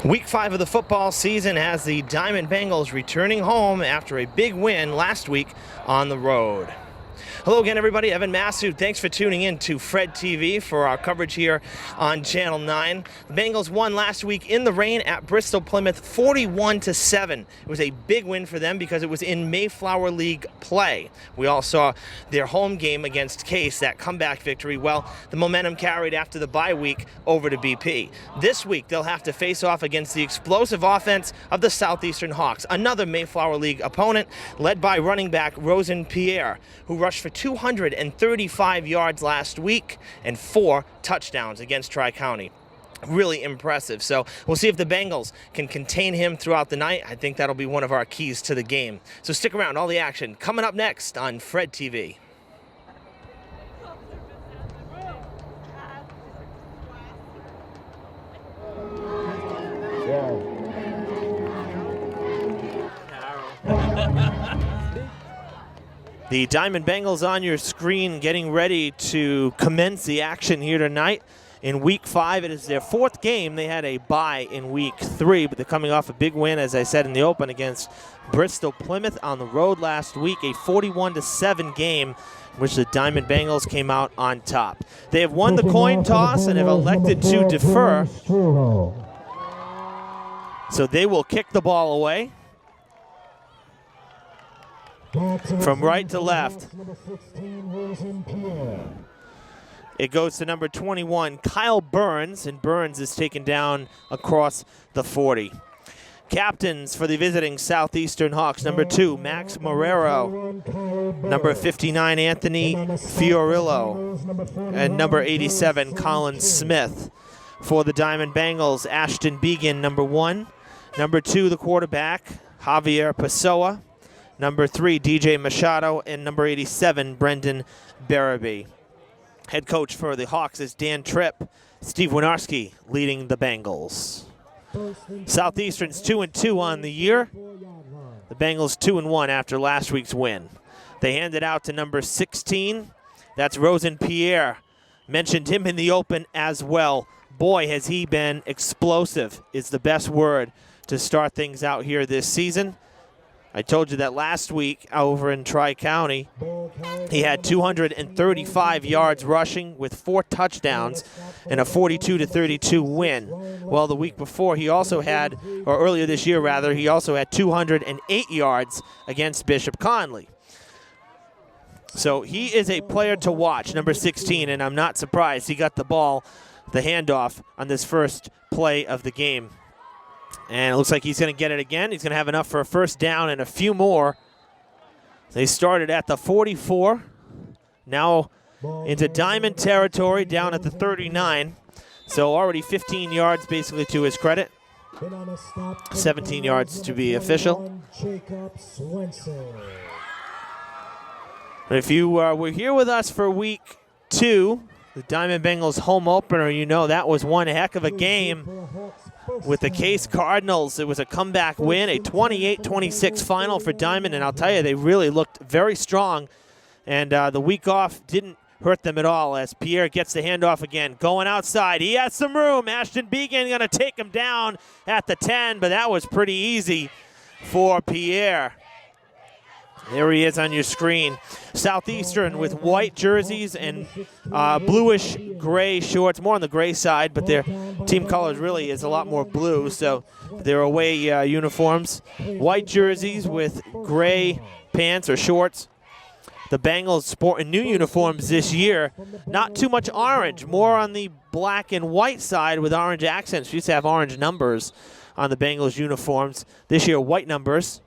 Week 5 of the football season has the Diamond Bengals returning home after a big win last week on the road. Hello again, everybody. Evan Massoud. Thanks for tuning in to Fred TV for our coverage here on Channel 9. The Bengals won last week in the rain at Bristol Plymouth 41-7. It was a big win for them because it was in Mayflower League play. We all saw their home game against Case, that comeback victory. Well, the momentum carried after the bye week over to BP. This week, they'll have to face off against the explosive offense of the Southeastern Hawks, another Mayflower League opponent led by running back Rosen Pierre, who rushed for 235 yards last week and 4 touchdowns against Tri-County. Really impressive. So we'll see if the Bengals can contain him throughout the night. I think that'll be one of our keys to the game. So stick around. All the action coming up next on Fred TV. The Diamond Bengals on your screen getting ready to commence the action here tonight. In Week 5, it is their 4th game. They had a bye in Week 3, but they're coming off a big win, as I said in the open, against Bristol Plymouth on the road last week, a 41-7 game in which the Diamond Bengals came out on top. They have won the coin toss and have elected to defer, so they will kick the ball away. From right to left, it goes to number 21, Kyle Burns, and Burns is taken down across the 40. Captains for the visiting Southeastern Hawks, number 2, Max Marrero, number 59, Anthony Fiorillo, and number 87, Colin Smith. For the Diamond Bengals, Ashton Began, number 1, number 2, the quarterback, Javier Pessoa, number 3, DJ Machado, and number 87, Brendan Barabee. Head coach for the Hawks is Dan Tripp. Steve Winarski leading the Bengals. Southeastern's 2-2 on the year. The Bengals 2-1 after last week's win. They hand it out to number 16. That's Rosen Pierre. Mentioned him in the open as well. Boy, has he been explosive, is the best word to start things out here this season. I told you that last week over in Tri-County, he had 235 yards rushing with 4 touchdowns and a 42-32 win. Well, the week before, he also had, or earlier this year rather, he also had 208 yards against Bishop Conley. So he is a player to watch, number 16, and I'm not surprised he got the ball, the handoff, on this first play of the game. And it looks like he's going to get it again. He's going to have enough for a first down and a few more. They started at the 44. Now into Diamond territory down at the 39. So already 15 yards basically to his credit. 17 yards to be official. If you were here with us for Week 2, the Diamond Bengals home opener, you know that was one heck of a game with the Case Cardinals. It was a comeback win, a 28-26 final for Diamond, and I'll tell you, they really looked very strong, and the week off didn't hurt them at all as Pierre gets the handoff again. Going outside, he has some room. Ashton Began going to take him down at the 10, but that was pretty easy for Pierre. There he is on your screen. Southeastern with white jerseys and bluish gray shorts, more on the gray side, but their team colors really is a lot more blue, so their away uniforms. White jerseys with gray pants or shorts. The Bengals sporting new uniforms this year. Not too much orange, more on the black and white side with orange accents. We used to have orange numbers on the Bengals uniforms. This year, white numbers.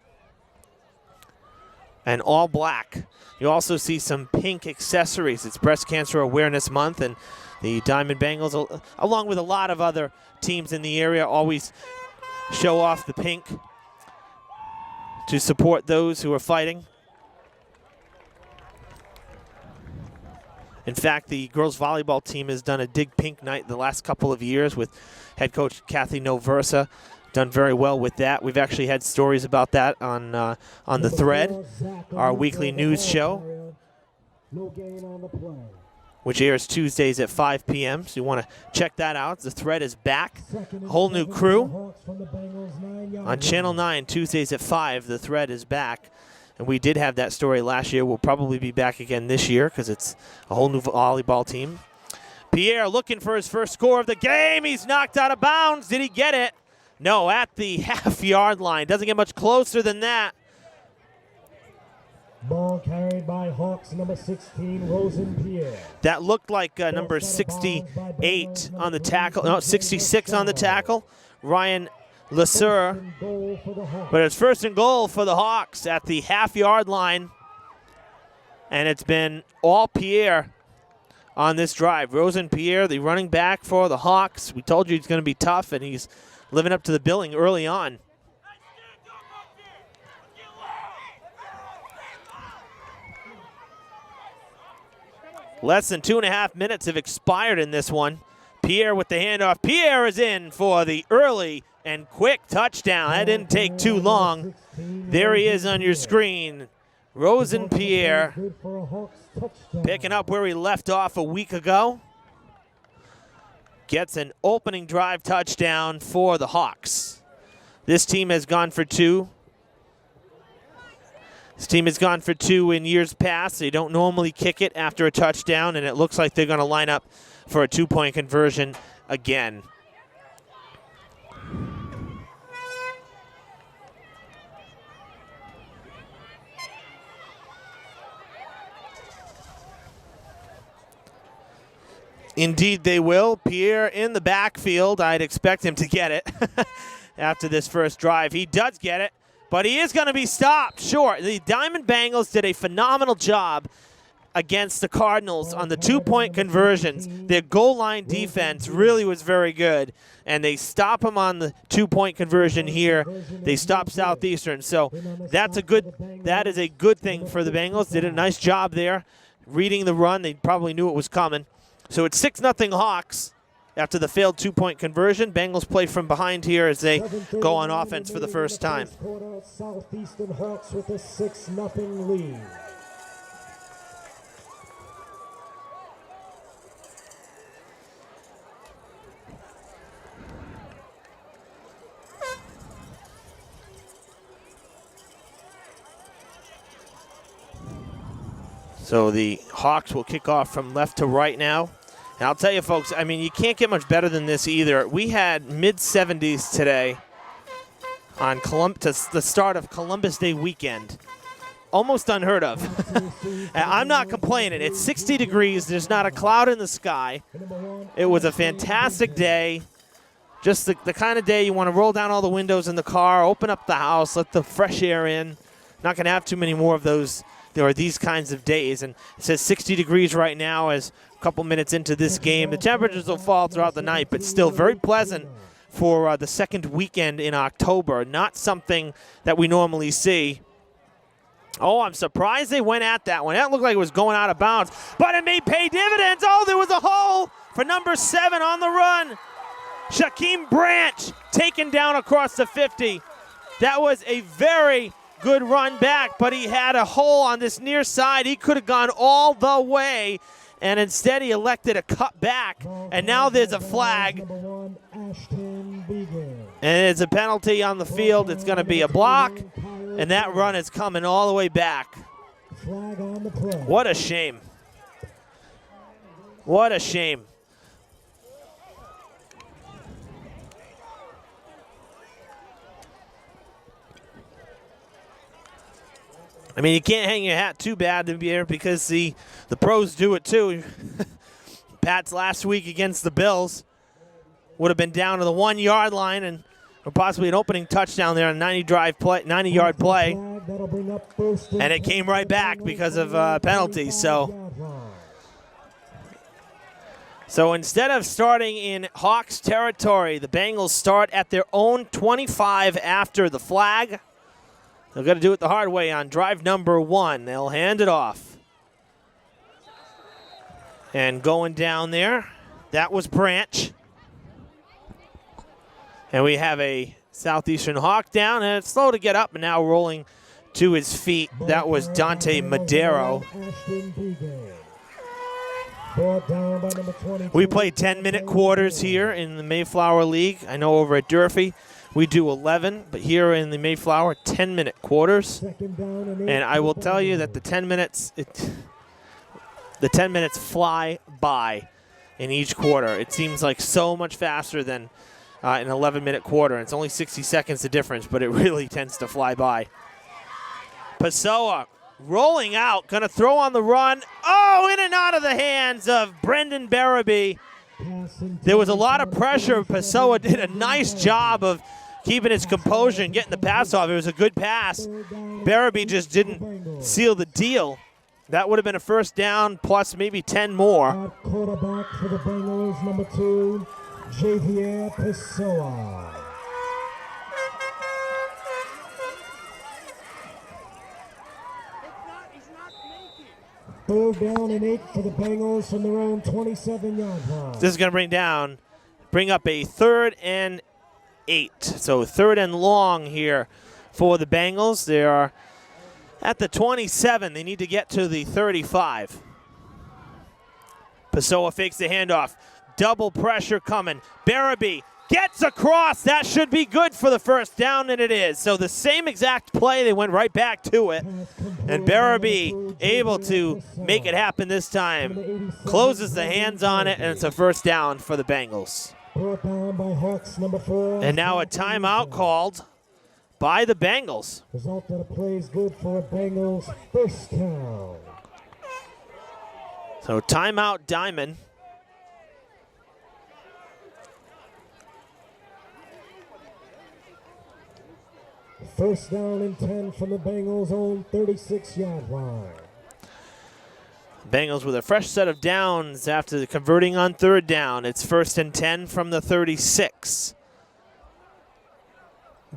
And all black. You also see some pink accessories. It's Breast Cancer Awareness Month, and the Diamond Bengals, along with a lot of other teams in the area, always show off the pink to support those who are fighting. In fact, the girls volleyball team has done a Dig Pink night the last couple of years with head coach Kathy Noversa. Done very well with that. We've actually had stories about that on the Thread, our weekly news show. which airs Tuesdays at 5 p.m. So you want to check that out. The Thread is back. A whole new crew on Channel 9, Tuesdays at 5. The Thread is back. And we did have that story last year. We'll probably be back again this year because it's a whole new volleyball team. Pierre looking for his first score of the game. He's knocked out of bounds. Did he get it? No, at the half-yard line. Doesn't get much closer than that. Ball carried by Hawks, number 16, Rosen-Pierre. That looked like number 68 on the tackle. No, 66 on the tackle. Ryan Lesur. But it's first and goal for the Hawks at the half-yard line. And it's been all Pierre on this drive. Rosen-Pierre, the running back for the Hawks. We told you he's going to be tough, and he's living up to the billing early on. Less than 2.5 minutes have expired in this one. Pierre with the handoff. Pierre is in for the early and quick touchdown. That didn't take too long. There he is on your screen. Rosen-Pierre picking up where he left off a week ago. Gets an opening drive touchdown for the Hawks. This team has gone for two. This team has gone for two in years past. They don't normally kick it after a touchdown, and it looks like they're going to line up for a two-point conversion again. Indeed they will. Pierre in the backfield. I'd expect him to get it after this first drive. He does get it. But he is going to be stopped, sure. The Diamond Bengals did a phenomenal job against the Cardinals on the two-point conversions. Their goal line defense really was very good, and they stop him on the two-point conversion here. They stop Southeastern, so that is a good thing for the Bengals. Did a nice job there reading the run. They probably knew it was coming. So it's 6-0 Hawks. After the failed two-point conversion, Bengals play from behind here as they go on offense for the first time. Southeastern Hawks with a 6-0 lead. So the Hawks will kick off from left to right now. And I'll tell you, folks, I mean, you can't get much better than this either. We had mid-70s today on the start of Columbus Day weekend. Almost unheard of. And I'm not complaining. It's 60 degrees. There's not a cloud in the sky. It was a fantastic day. Just the kind of day you want to roll down all the windows in the car, open up the house, let the fresh air in. Not going to have too many more of those. There are these kinds of days. And it says 60 degrees right now as couple minutes into this game. The temperatures will fall throughout the night, but still very pleasant for the second weekend in October. Not something that we normally see. Oh, I'm surprised they went at that one. That looked like it was going out of bounds, but it may pay dividends. Oh, there was a hole for number 7 on the run. Shaquem Branch taken down across the 50. That was a very good run back, but he had a hole on this near side. He could have gone all the way. And instead he elected to cut back, and now there's a flag. And it's a penalty on the field. It's going to be a block, and that run is coming all the way back. What a shame. What a shame. I mean, you can't hang your hat too bad here because the pros do it too. Pats last week against the Bills would have been down to the 1-yard line and or possibly an opening touchdown there on a 90-yard play. And it came right back because of penalties. So instead of starting in Hawks territory, the Bengals start at their own 25 after the flag. They're going to do it the hard way on drive number 1. They'll hand it off. And going down there, that was Branch. And we have a Southeastern Hawk down, and it's slow to get up, and now rolling to his feet. That was Dante Madero. Brought down by number 22. We play 10-minute quarters here in the Mayflower League. I know over at Durfee we do 11, but here in the Mayflower, 10-minute quarters. Second down and 8 And I will tell you that the 10 minutes fly by in each quarter. It seems like so much faster than an 11-minute quarter. It's only 60 seconds the difference, but it really tends to fly by. Pessoa rolling out, going to throw on the run. Oh, in and out of the hands of Brendan Barabee. There was a lot of pressure. Pessoa did a nice job of keeping his composure and getting the pass off. It was a good pass. Barabee just didn't seal the deal. That would have been a first down plus maybe 10 more. Quarterback for the Bengals, number 2, Javier Pessoa. Third down and 8 for the Bengals from their own 27-yard line. This is going to bring up a 3rd and 8. So 3rd and long here for the Bengals. They are at the 27. They need to get to the 35. Pessoa fakes the handoff. Double pressure coming. Barabee gets across. That should be good for the first down, and it is. So the same exact play, they went right back to it. And Barabee able to make it happen this time. Closes the hands on it, and it's a first down for the Bengals. Brought down by Hawks, number 4. And now a timeout called by the Bengals. Result of the play is good for a Bengals first down. So timeout Diman. First down and 10 from the Bengals' own 36-yard line. Bengals with a fresh set of downs after converting on 3rd down. It's 1st and 10 from the 36.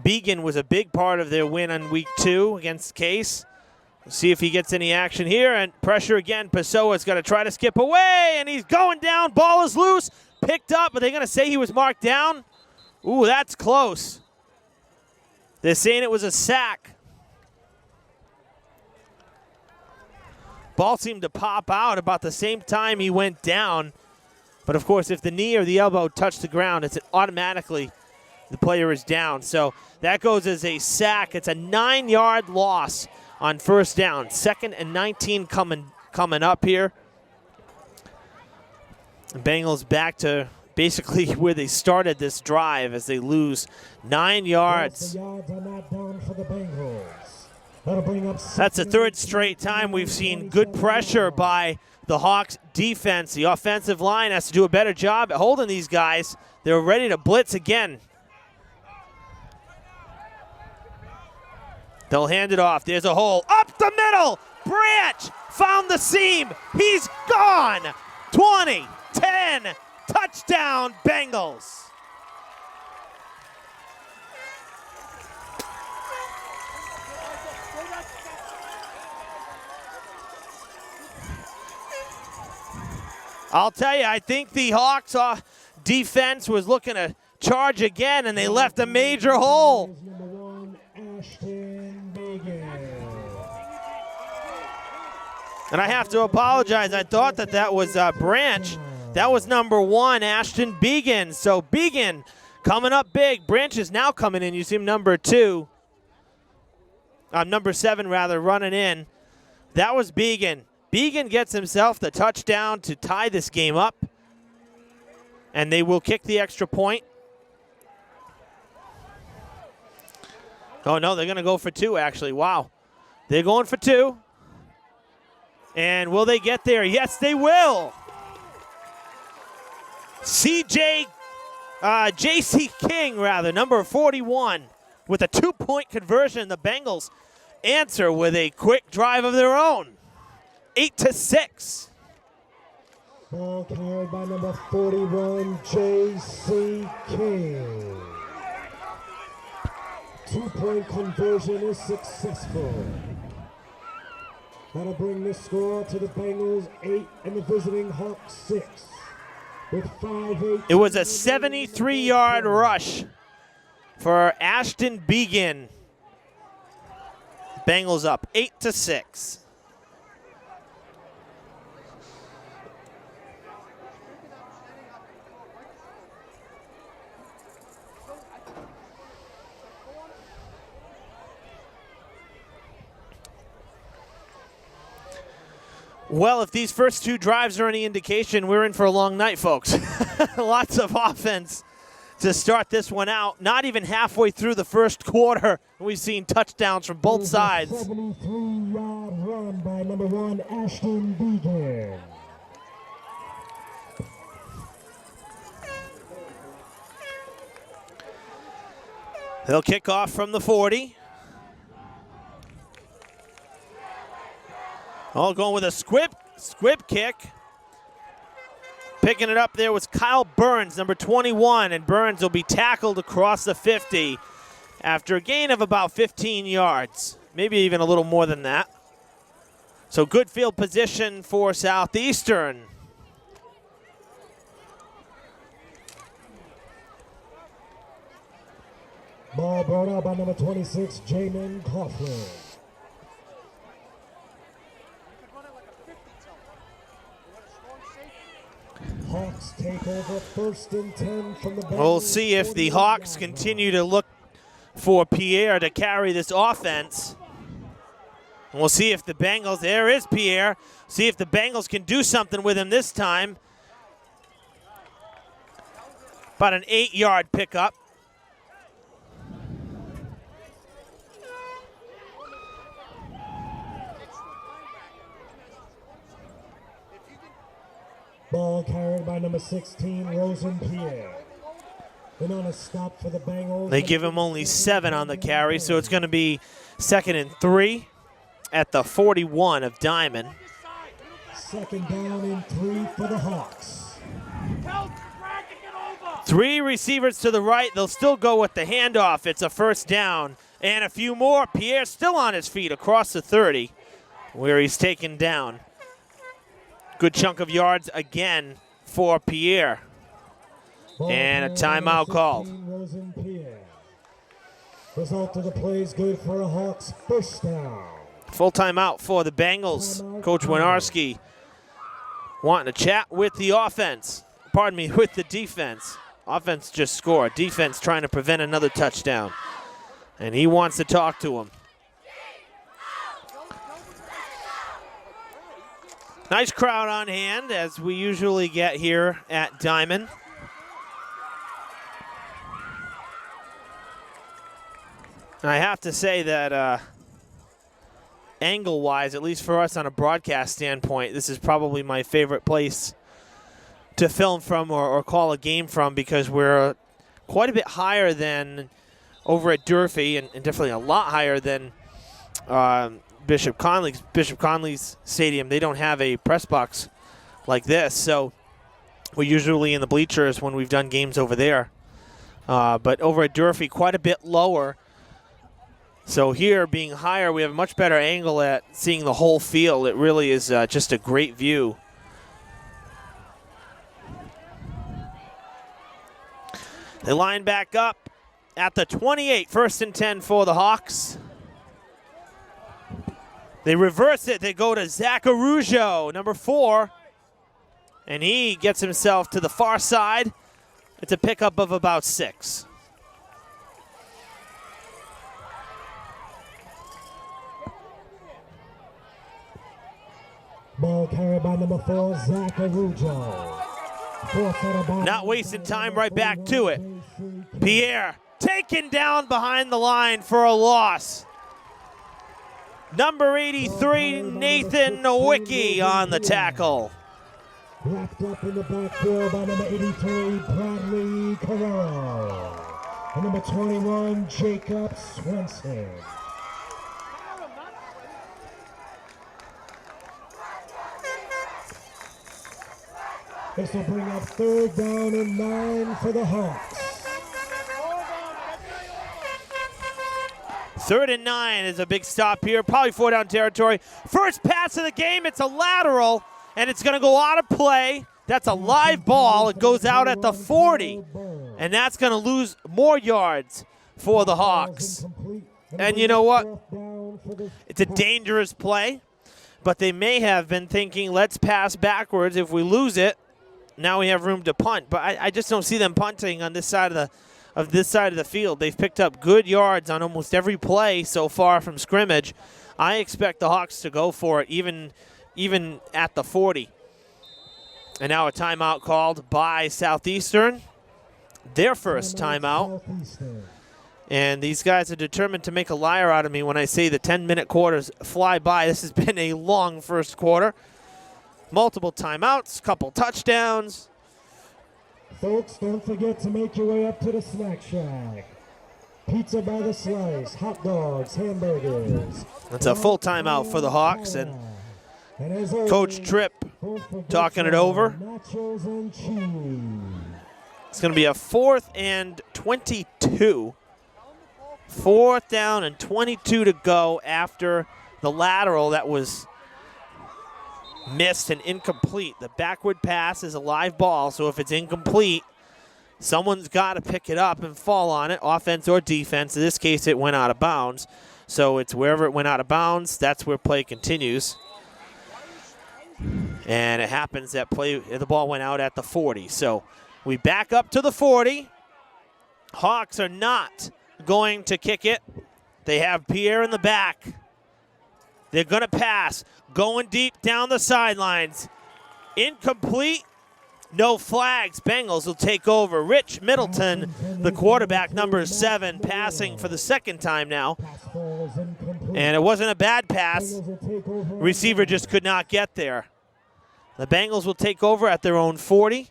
Began was a big part of their win on week 2 against Case. We'll see if he gets any action here, and pressure again. Pessoa's got to try to skip away, and he's going down. Ball is loose, picked up. Are they going to say he was marked down? Ooh, that's close. They're saying it was a sack. Ball seemed to pop out about the same time he went down. But, of course, if the knee or the elbow touch the ground, it's automatically the player is down. So that goes as a sack. It's a 9-yard loss on first down. 2nd and 19 coming up here. The Bengals back to basically where they started this drive as they lose 9 yards. That's the 3rd straight time we've seen good pressure by the Hawks defense. The offensive line has to do a better job at holding these guys. They're ready to blitz again. They'll hand it off. There's a hole. Up the middle. Branch found the seam. He's gone. 20, 10, touchdown Bengals. I'll tell you, I think the Hawks defense was looking to charge again, and they left a major hole. And I have to apologize. I thought that was Branch. That was number 1, Ashton Began. So Began coming up big. Branch is now coming in. You see him number 2. Number 7, rather, running in. That was Began. Began gets himself the touchdown to tie this game up. And they will kick the extra point. Oh, no, they're going to go for 2, actually. Wow. They're going for 2. And will they get there? Yes, they will. J.C. King, number 41, with a 2-point conversion. The Bengals answer with a quick drive of their own. 8-6. Ball carried by number 41, J.C. King. 2-point conversion is successful. That'll bring the score to the Bengals 8 and the visiting Hawks 6. With 5-8. It was a 73-yard rush for Ashton Began. Bengals up 8-6. Well, if these first two drives are any indication, we're in for a long night, folks. Lots of offense to start this one out. Not even halfway through the first quarter, we've seen touchdowns from both sides. 73-yard run by number 1, Ashton Began. They'll kick off from the 40. All going with a squib kick. Picking it up there was Kyle Burns, number 21, and Burns will be tackled across the 50 after a gain of about 15 yards, maybe even a little more than that. So good field position for Southeastern. Ball brought out by number 26, Jamin Coughlin. Hawks take over 1st and 10 from the Bengals. We'll see if the Hawks continue to look for Pierre to carry this offense. And we'll see if the Bengals, there is Pierre, see if the Bengals can do something with him this time. About an 8-yard pickup. Ball carried by number 16, Rosen-Pierre. And on a stop for the Bengals. They give him only 7 on the carry, so it's going to be 2nd and 3 at the 41 of Diman. 2nd down and 3 for the Hawks. 3 receivers to the right. They'll still go with the handoff. It's a 1st down. And a few more. Pierre still on his feet across the 30 where he's taken down. Good chunk of yards again for Pierre. And a timeout called. Result of the play is good for a Hawks 1st down. Full timeout for the Bengals. Coach Winarski wanting to chat with the offense. Pardon me, with the defense. Offense just scored. Defense trying to prevent another touchdown. And he wants to talk to him. Nice crowd on hand, as we usually get here at Diman. And I have to say that angle-wise, at least for us on a broadcast standpoint, this is probably my favorite place to film from or call a game from, because we're quite a bit higher than over at Durfee, and definitely a lot higher than Bishop Conley's stadium. They don't have a press box like this, so we're usually in the bleachers when we've done games over there. But over at Durfee, quite a bit lower. So here, being higher, we have a much better angle at seeing the whole field. It really is just a great view. They line back up at the 28, 1st and 10 for the Hawks. They reverse it. They go to Zach Arujo, number 4. And he gets himself to the far side. It's a pickup of about 6. Ball carried by number 4, Zach Arujo. Not wasting time, right back to it. Pierre taken down behind the line for a loss. Number 83, Nathan Nowicki on the tackle. Wrapped up in the backfield by number 83, Bradley Carrero. And number 21, Jacob Swenson. This will bring up 3rd down and 9 for the Hawks. 3rd and 9 is a big stop here. Probably 4-down territory. First pass of the game. It's a lateral, and it's going to go out of play. That's a live ball. It goes out at the 40, and that's going to lose more yards for the Hawks. And you know what? It's a dangerous play, but they may have been thinking, let's pass backwards. If we lose it, now we have room to punt. But I just don't see them punting on this side of the field. They've picked up good yards on almost every play so far from scrimmage. I expect the Hawks to go for it, even even at the 40. And now a timeout called by Southeastern. Their first timeout. And these guys are determined to make a liar out of me when I say the 10-minute quarters fly by. This has been a long first quarter. Multiple timeouts, couple touchdowns. Folks, don't forget to make your way up to the Snack Shack. Pizza by the slice, hot dogs, hamburgers. That's a full timeout for the Hawks, and Coach Tripp talking it over. Nachos and cheese. It's going to be a 4th and 22. 4th down and 22 to go after the lateral that was missed and incomplete. The backward pass is a live ball, so if it's incomplete, someone's got to pick it up and fall on it, offense or defense. In this case, it went out of bounds. So it's wherever it went out of bounds, that's where play continues. And it happens that the ball went out at the 40. So we back up to the 40. Hawks are not going to kick it. They have Pierre in the back. They're going to pass. Going deep down the sidelines. Incomplete. No flags. Bengals will take over. Rich Middleton, the quarterback, number 7, passing for the second time now. And it wasn't a bad pass. Receiver just could not get there. The Bengals will take over at their own 40.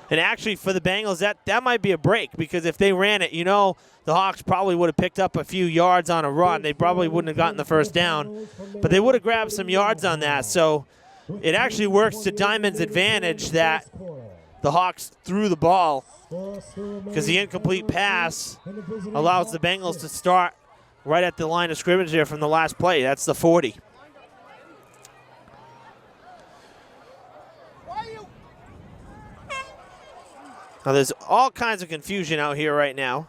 And actually, for the Bengals, that might be a break, because if they ran it, the Hawks probably would have picked up a few yards on a run. They probably wouldn't have gotten the first down, but they would have grabbed some yards on that. So it actually works to Diman's advantage that the Hawks threw the ball, because the incomplete pass allows the Bengals to start right at the line of scrimmage there from the last play. That's the 40. Now, there's all kinds of confusion out here right now.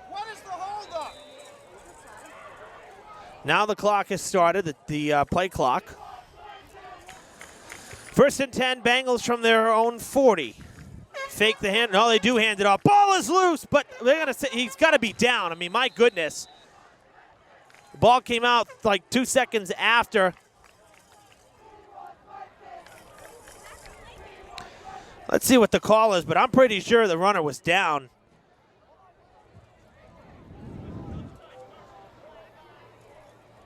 What is the holdup? Now the clock has started, the play clock. 1st and 10, Bengals from their own 40. Fake the hand. No, they do hand it off. Ball is loose, but they're going to say he's got to be down. I mean, my goodness. The ball came out like 2 seconds after. Let's see what the call is, but I'm pretty sure the runner was down.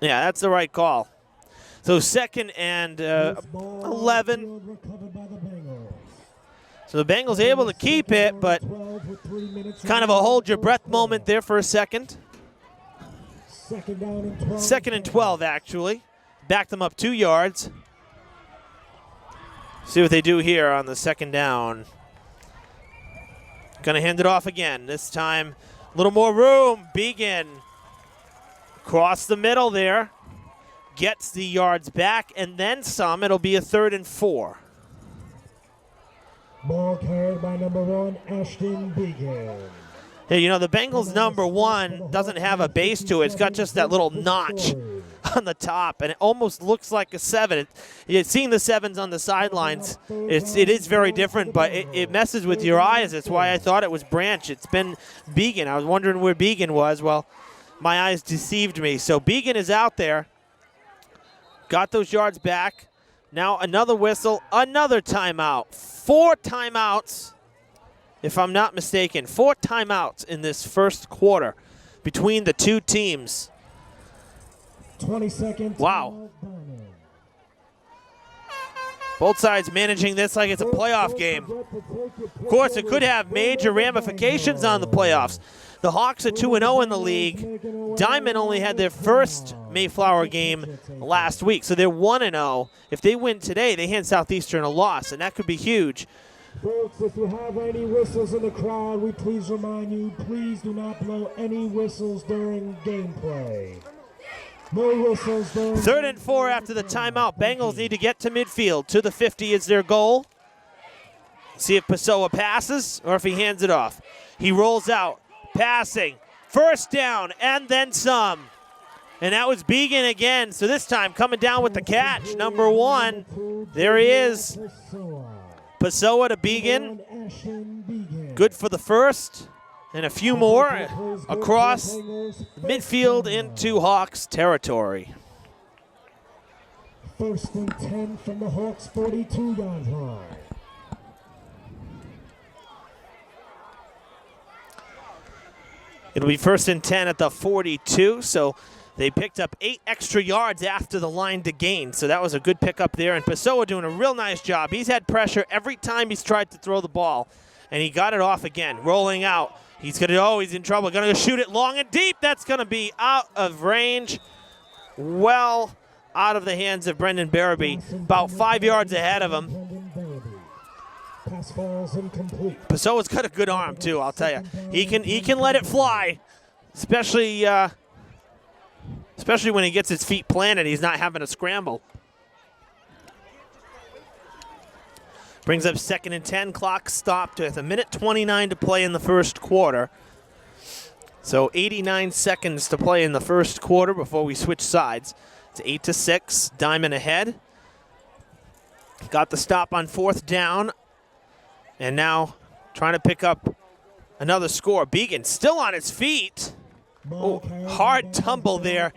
Yeah, that's the right call. So 2nd and 11. So the Bengals able to keep it, but kind of a hold your breath moment there for a second. 2nd and 12, actually. Backed them up 2 yards. See what they do here on the 2nd down. Going to hand it off again. This time, a little more room. Began across the middle there. Gets the yards back and then some. It'll be a 3rd and 4. Ball carried by number 1, Ashton Began. Hey, the Bengals number 1 doesn't have a base to it. It's got just that little notch on the top, and it almost looks like a 7. Seeing the 7s on the sidelines, it is very different, but it messes with your eyes. That's why I thought it was Branch. It's been Began. I was wondering where Began was. Well, my eyes deceived me. So Began is out there. Got those yards back. Now another whistle, another timeout. 4 timeouts, if I'm not mistaken. 4 timeouts in this first quarter between the two teams. 20 seconds. Wow. Both sides managing this like it's a playoff game. Of course, it could have major ramifications on the playoffs. The Hawks are 2-0 in the league. Diman only had their first Mayflower game last week, so they're 1-0. If they win today, they hand Southeastern a loss, and that could be huge. Folks, if you have any whistles in the crowd, we please remind you, please do not blow any whistles during gameplay. No whistles during 3rd and 4 after the timeout. Bengals need to get to midfield. To the 50 is their goal. See if Pessoa passes or if he hands it off. He rolls out, passing, 1st down, and then some. And that was Began again. So this time coming down with the catch. Number 1, there he is. Pessoa to Began. Good for the 1st. and a few more across midfield into Hawks territory. 1st and 10 from the Hawks 42-yard line. It'll be 1st and 10 at the 42, so they picked up 8 extra yards after the line to gain, so that was a good pickup there. And Pessoa doing a real nice job. He's had pressure every time he's tried to throw the ball, and he got it off again. Rolling out. He's going to, oh, he's in trouble. Going to shoot it long and deep. That's going to be out of range. Well out of the hands of Brendan Barabee, about 5 yards ahead of him. Pass falls incomplete. Pessoa's got a good arm too, I'll tell you. He can let it fly, especially when he gets his feet planted. He's not having to scramble. Brings up 2nd and 10. Clock stopped with 1:29 to play in the first quarter. So 89 seconds to play in the first quarter before we switch sides. It's 8-6. Diman ahead. Got the stop on 4th down. And now trying to pick up another score. Began still on his feet. Oh, hard tumble there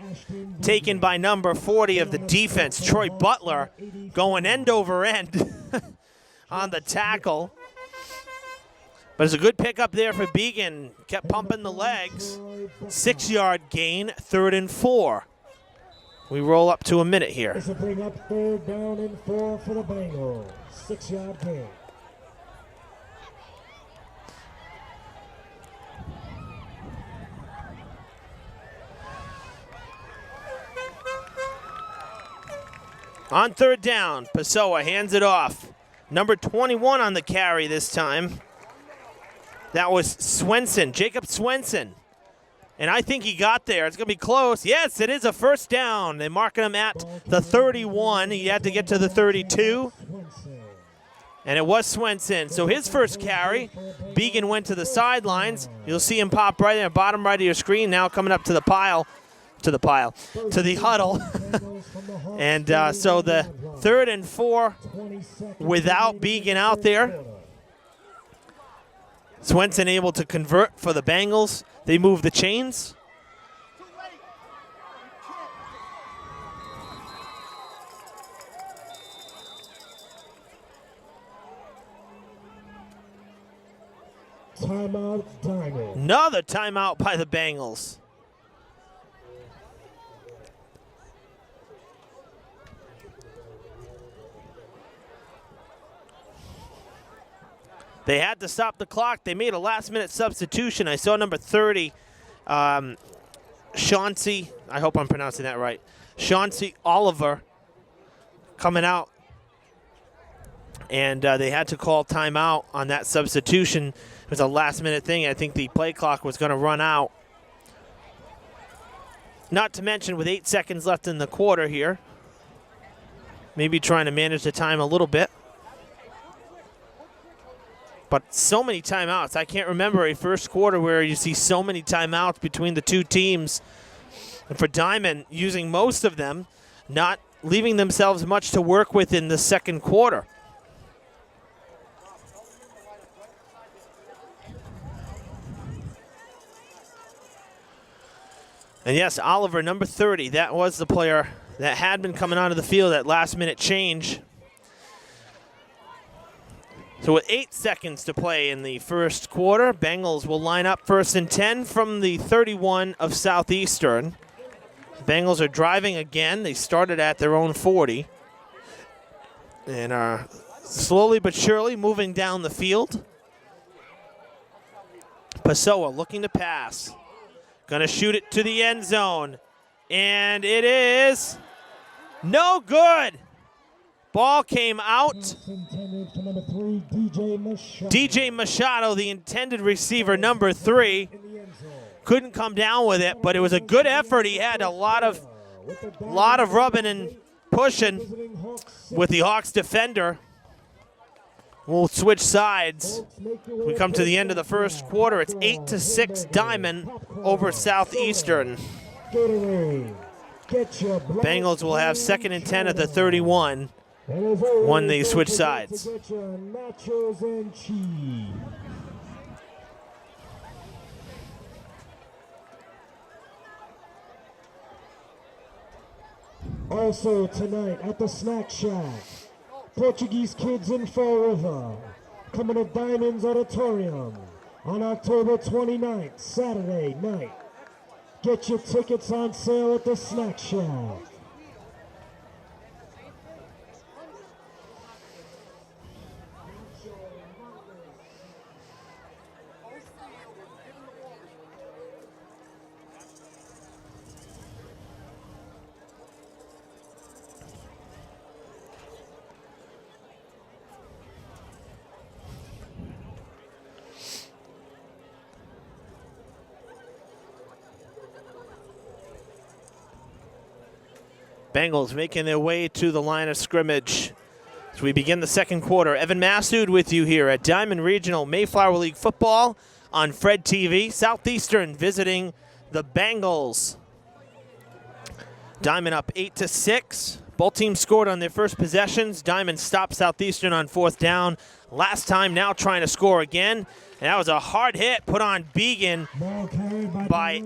taken by number 40 of the defense, Troy Butler, going end over end on the tackle. But it's a good pickup there for Began. Kept pumping the legs. 6-yard gain, 3rd and 4. We roll up to a minute here. This will bring up 3rd down and 4 for the Bengals. 6-yard gain. On 3rd down, Pessoa hands it off. Number 21 on the carry this time. That was Swenson, Jacob Swenson. And I think he got there. It's going to be close. Yes, it is a 1st down. They're marking him at the 31. He had to get to the 32. And it was Swenson. So his first carry, Began went to the sidelines. You'll see him pop right there, bottom right of your screen, now coming up to the huddle. And so the 3rd and 4 without Began out there. Swenson able to convert for the Bengals. They move the chains. Timeout, Diman. Another timeout by the Bengals. They had to stop the clock. They made a last-minute substitution. I saw number 30, Chauncey, I hope I'm pronouncing that right, Chauncey Oliver coming out. And they had to call timeout on that substitution. It was a last-minute thing. I think the play clock was going to run out. Not to mention with 8 seconds left in the quarter here, maybe trying to manage the time a little bit. But so many timeouts. I can't remember a first quarter where you see so many timeouts between the two teams. And for Diman, using most of them, not leaving themselves much to work with in the second quarter. And yes, Oliver, number 30, that was the player that had been coming onto the field at last-minute change. So with 8 seconds to play in the first quarter, Bengals will line up 1st and 10 from the 31 of Southeastern. Bengals are driving again. They started at their own 40 and are slowly but surely moving down the field. Pessoa looking to pass. Going to shoot it to the end zone. And it is no good. Ball came out. DJ Machado, the intended receiver, number 3, couldn't come down with it, but it was a good effort. He had a lot of rubbing and pushing with the Hawks defender. We'll switch sides. We come to the end of the first quarter. It's 8-6 Diman over Southeastern. Bengals will have 2nd and 10 at the 31. When they switch sides. Also tonight at the Snack Shack, Portuguese Kids in Fall River, coming to Diamonds Auditorium on October 29th, Saturday night. Get your tickets on sale at the Snack Shack. Bengals making their way to the line of scrimmage as we begin the second quarter. Evan Massoud with you here at Diamond Regional Mayflower League Football on Fred TV. Southeastern visiting the Bengals. Diamond up 8-6. Both teams scored on their first possessions. Diamond stopped Southeastern on fourth down. Last time now trying to score again. And that was a hard hit put on Began by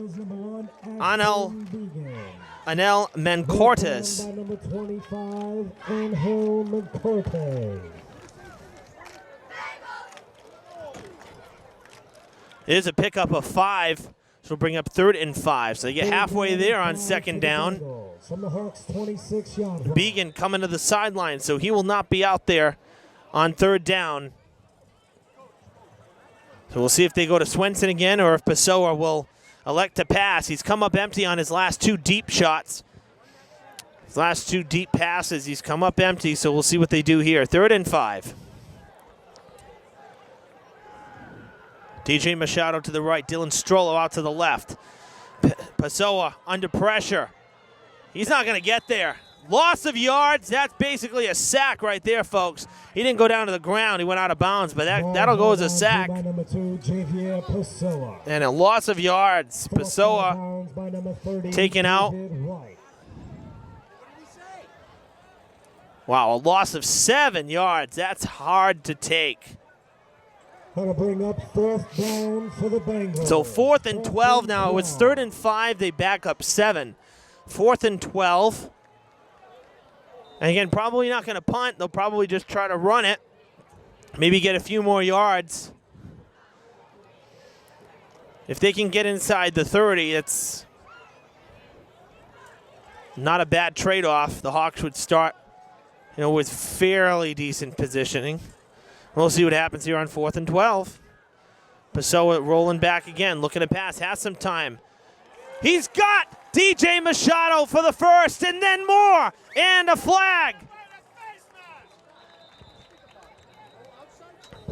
Anel Mencortes. By number 25, Angel Mencortes. It is a pickup of 5, so we'll bring up 3rd and 5. So they get halfway there on second down. From the Hawks' 26-yard line. Began coming to the sideline, so he will not be out there on 3rd down. So we'll see if they go to Swenson again or if Pessoa will elect to pass. He's come up empty on his last 2 deep shots. His last 2 deep passes, he's come up empty, so we'll see what they do here. 3rd and 5. DJ Machado to the right, Dylan Strollo out to the left. Pessoa under pressure. He's not going to get there. Loss of yards, that's basically a sack right there, folks. He didn't go down to the ground, he went out of bounds, but that'll go as a sack. Number 2, Javier Pessoa. And a loss of yards. Pessoa taken out. Wow, a loss of 7 yards. That's hard to take. Gonna bring up 4th down for the Bengals. So 4th and 12 now. It was 3rd and 5. They back up 7. 4th and 12. And again, probably not going to punt. They'll probably just try to run it. Maybe get a few more yards. If they can get inside the 30, it's not a bad trade-off. The Hawks would start, with fairly decent positioning. We'll see what happens here on 4th and 12. Pessoa rolling back again, looking to pass, has some time. He's got DJ Machado for the first, and then more, and a flag.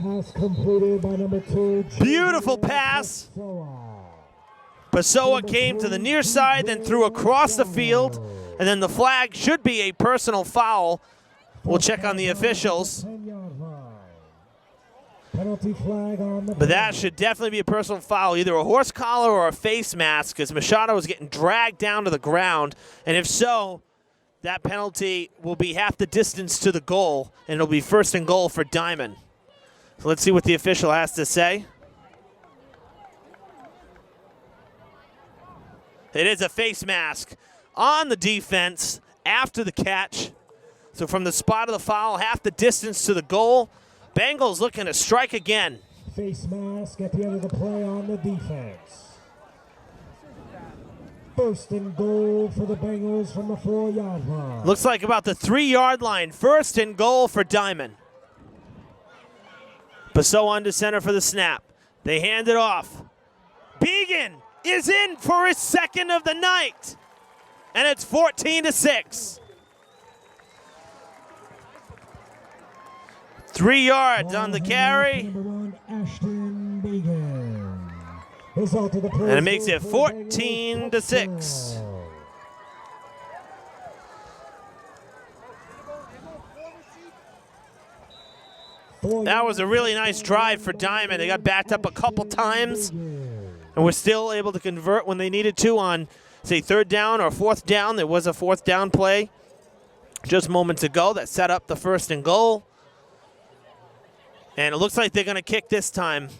Pass completed by number 2. Beautiful pass. Pessoa came to the near side, then threw across the field, and then the flag should be a personal foul. We'll check on the officials. Penalty flag on the But that should definitely be a personal foul, either a horse collar or a face mask, because Machado was getting dragged down to the ground. And if so, that penalty will be half the distance to the goal, and it'll be 1st and goal for Diamond. So let's see what the official has to say. It is a face mask on the defense after the catch. So from the spot of the foul, half the distance to the goal. Bengals looking to strike again. Face mask at the end of the play on the defense. 1st and goal for the Bengals from the 4-yard line. Looks like about the 3-yard line. 1st and goal for Diamond. Pessoa under center for the snap. They hand it off. Began is in for his 2nd of the night. And it's 14-6. 3 yards on the carry. Number 1, Ashton Began. Result of the play. And it makes it 14-6. That was a really nice drive for Diamond. They got backed up a couple times and were still able to convert when they needed to on, say, 3rd down or 4th down. There was a 4th down play just moments ago that set up the 1st and goal. And it looks like they're going to kick this time.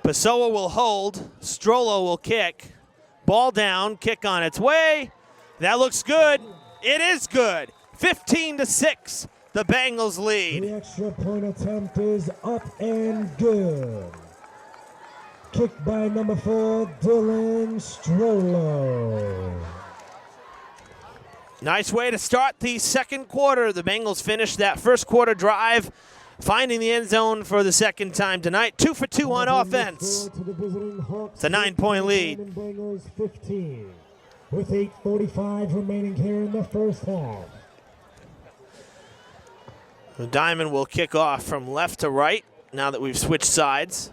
Pessoa will hold. Strollo will kick. Ball down, kick on its way. That looks good. It is good. 15-6, the Bengals lead. The extra point attempt is up and good. Kicked by number 4, Dylan Strollo. Nice way to start the second quarter. The Bengals finished that first quarter drive, finding the end zone for the second time tonight. 2 for 2 on offense. It's a 9-point lead. Bengals 15, with 8:45 remaining here in the first half. Diman will kick off from left to right now that we've switched sides.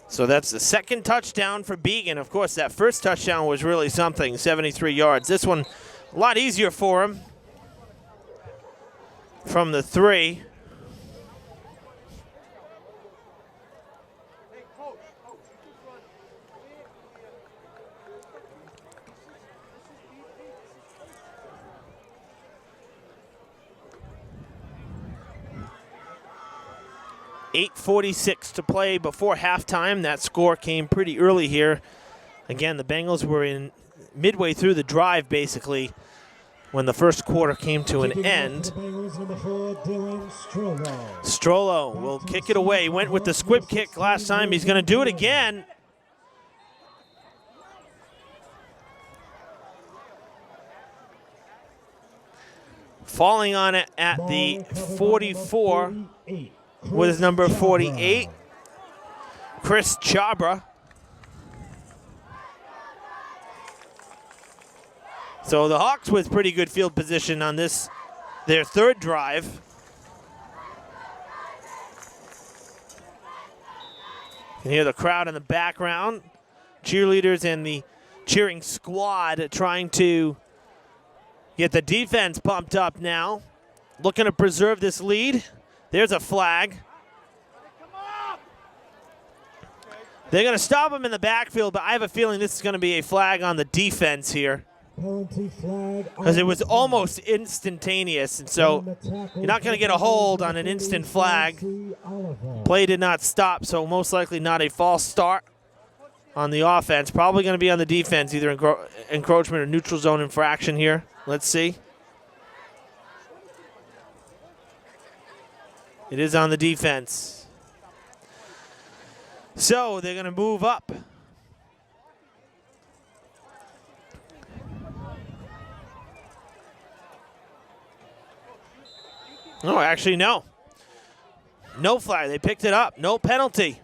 So that's the second touchdown for Began. Of course, that first touchdown was really something, 73 yards. This one, a lot easier for him from the 3. .8:46 to play before halftime. That score came pretty early here. Again, the Bengals were in midway through the drive, basically, when the first quarter came to an end. Strollo will kick it away. Went with the squib kick last time. He's going to do it again. Falling on it at the 44. With his number 48, Chris Chabra. So the Hawks with pretty good field position on this, their third drive. You can hear the crowd in the background. Cheerleaders and the cheering squad trying to get the defense pumped up now. Looking to preserve this lead. There's a flag. They're going to stop him in the backfield, but I have a feeling this is going to be a flag on the defense here. Because it was almost instantaneous, and so you're not going to get a hold on an instant flag. Play did not stop, so most likely not a false start on the offense. Probably going to be on the defense, either encroachment or neutral zone infraction here. Let's see. It is on the defense. So they're going to move up. Oh, actually, no. No flag. They picked it up. No penalty.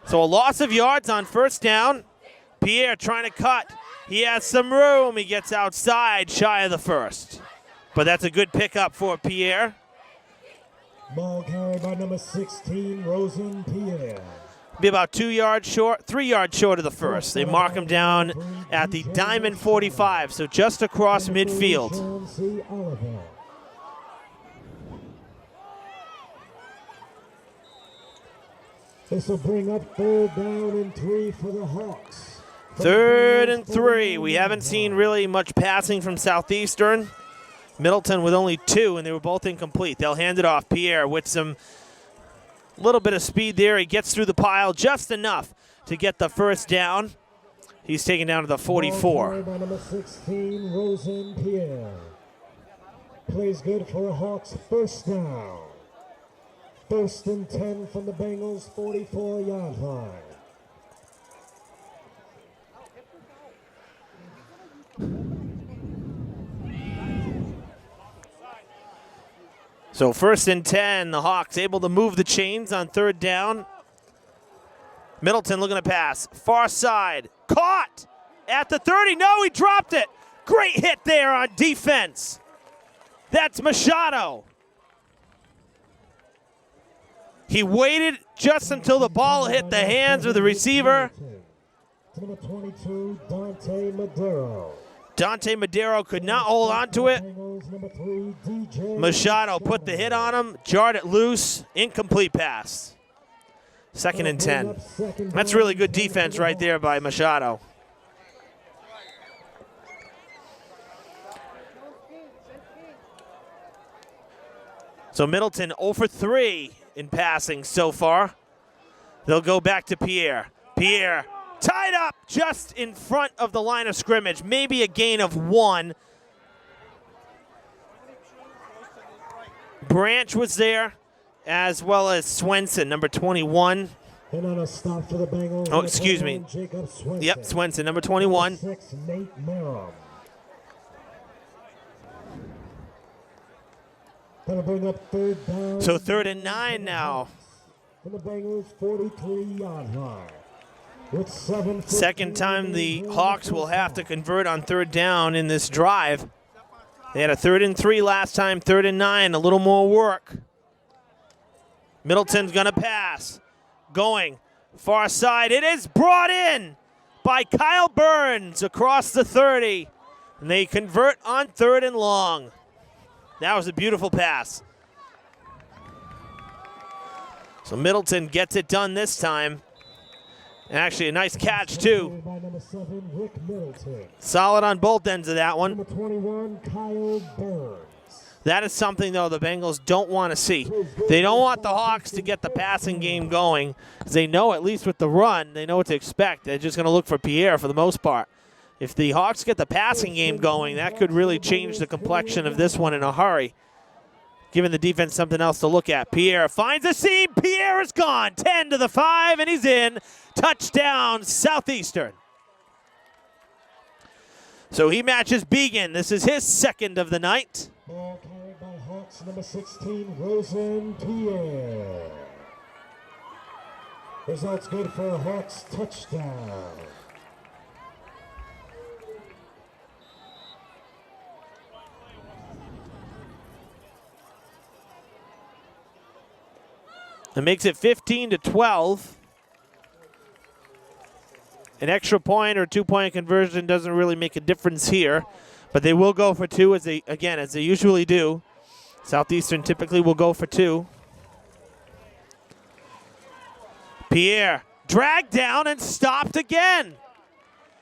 So a loss of yards on first down. Pierre trying to cut. He has some room. He gets outside, shy of the first. But that's a good pickup for Pierre. Ball carried by number 16, Rosen Pierre. Be about 2 yards short, 3 yards short of the first. They mark him down at the Diman 45, so just across midfield. This will bring up 3rd down and 3 for the Hawks. 3rd and 3. We haven't seen really much passing from Southeastern. Middleton with only 2, and they were both incomplete. They'll hand it off. Pierre with some little bit of speed there. He gets through the pile just enough to get the first down. He's taken down to the 44. By number 16, Rosen Pierre. Plays good for a Hawks first down. 1st and 10 from the Bengals 44-yard line. So 1st and 10, the Hawks able to move the chains on 3rd down. Middleton looking to pass. Far side. Caught at the 30. No, he dropped it. Great hit there on defense. That's Machado. He waited just until the ball hit the hands of the receiver. Number 22, Dante Madero. Dante Madero could not hold on to it. Machado put the hit on him, jarred it loose, incomplete pass. 2nd and 10. That's really good defense right there by Machado. So Middleton 0 for 3 in passing so far. They'll go back to Pierre. Pierre tied up just in front of the line of scrimmage. Maybe a gain of 1. Branch was there, as well as Swenson, number 21. And on a stop for the Bengals. Oh, excuse me. Yep, Swenson, number 21. 6, Nate Merrim. Gonna bring up third down. So 3rd and 9 now. From the Bengals 43-yard line. With 7. Second time the Hawks will have to convert on 3rd down in this drive. They had a 3rd and 3 last time, 3rd and 9, a little more work. Middleton's gonna pass. Going far side. It is brought in by Kyle Burns across the 30. And they convert on 3rd and long. That was a beautiful pass. So Middleton gets it done this time. And actually a nice catch too. By number 7, Rick Middleton. Solid on both ends of that one. Number 21, Kyle Burns. That is something, though, the Bengals don't want to see. They don't want the Hawks to get the passing game going, because they know, at least with the run, they know what to expect. They're just going to look for Pierre for the most part. If the Hawks get the passing game going, that could really change the complexion of this one in a hurry, giving the defense something else to look at. Pierre finds a seam. Pierre is gone. 10 to the 5, and he's in. Touchdown, Southeastern. So he matches Began. This is his 2nd of the night. Ball carried by Hawks, number 16, Rosen Pierre. Results good for a Hawks touchdown. It makes it 15 to 12. An extra point or 2-point conversion doesn't really make a difference here, but they will go for 2 as they usually do. Southeastern typically will go for 2. Pierre dragged down and stopped again.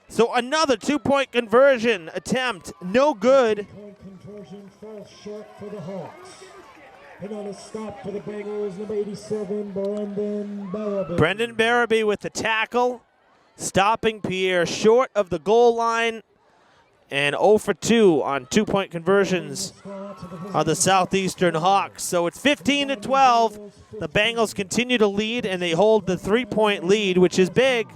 So another 2-point conversion attempt, no good. 2-point conversion falls short for the Hawks. And on a stop for the Bengals, number 87, Brendan Barabee. Brendan Barabee with the tackle, stopping Pierre short of the goal line, and 0 for 2 on 2-point conversions are the Southeastern Hawks. So it's 15 to 12. The Bengals continue to lead, and they hold the 3-point lead, which is big.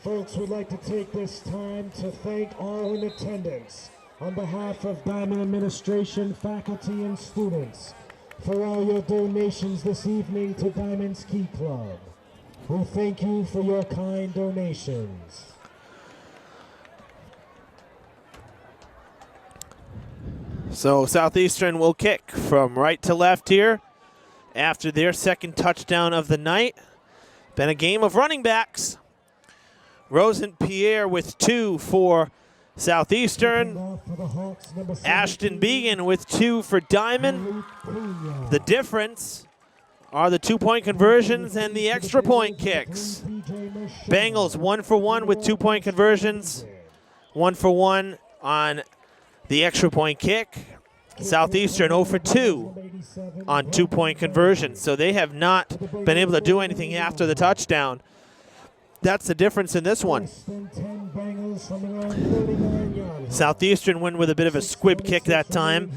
Folks, would like to take this time to thank all in attendance on behalf of Diman administration, faculty, and students for all your donations this evening to Diman Ski Club. We thank you for your kind donations. So Southeastern will kick from right to left here after their 2nd touchdown of the night. Been a game of running backs. Rosen Pierre with 2 for Southeastern. Ashton Began with 2 for Diman. The difference are the 2-point conversions and the extra point kicks. Bengals 1 for 1 with 2-point conversions. 1 for 1 on the extra point kick. Southeastern 0 for 2 on 2-point conversions. So they have not been able to do anything after the touchdown. That's the difference in this one. Southeastern went with a bit of a squib kick that time.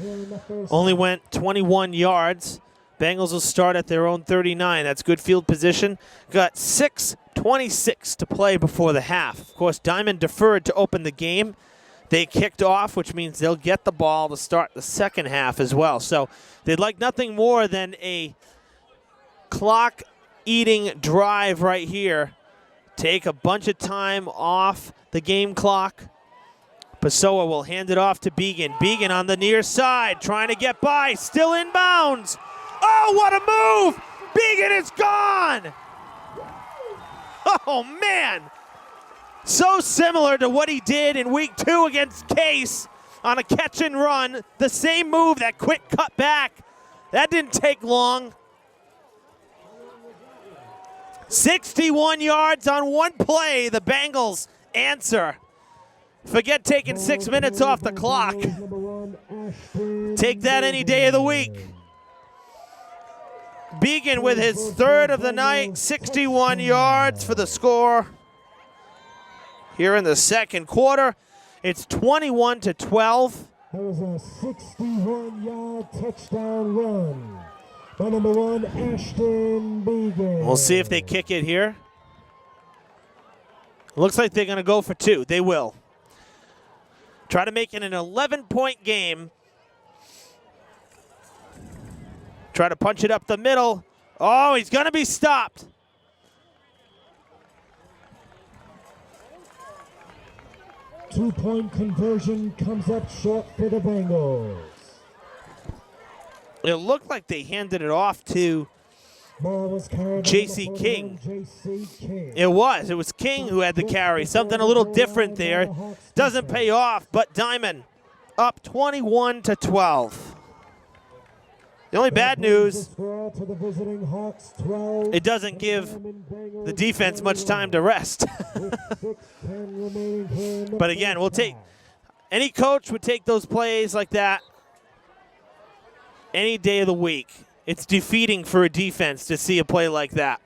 Only went 21 yards. Bengals will start at their own 39. That's good field position. Got 6:26 to play before the half. Of course, Diman deferred to open the game. They kicked off, which means they'll get the ball to start the second half as well. So they'd like nothing more than a clock-eating drive right here. Take a bunch of time off the game clock. Pessoa will hand it off to Began. Began on the near side, trying to get by, still inbounds. Oh, what a move! Began is gone! Oh, man! So similar to what he did in week 2 against Case on a catch and run. The same move, that quick cut back. That didn't take long. 61 yards on one play. The Bengals answer. Forget taking 6 minutes off the clock. Take that any day of the week. Began with his third of the night, 61 yards for the score. Here in the second quarter, it's 21-12. That was a 61-yard touchdown run by number 1, Ashton Began. We'll see if they kick it here. Looks like they're going to go for 2. They will. Try to make it an 11-point game. Try to punch it up the middle. Oh, he's going to be stopped. Two-point conversion comes up short for the Bengals. It looked like they handed it off to J.C. King. It was King who had the carry. Something a little different there. Doesn't pay off, but Diman up 21-12. The only bad news, it doesn't give the defense much time to rest. But again, we'll take, any coach would take those plays like that any day of the week. It's defeating for a defense to see a play like that.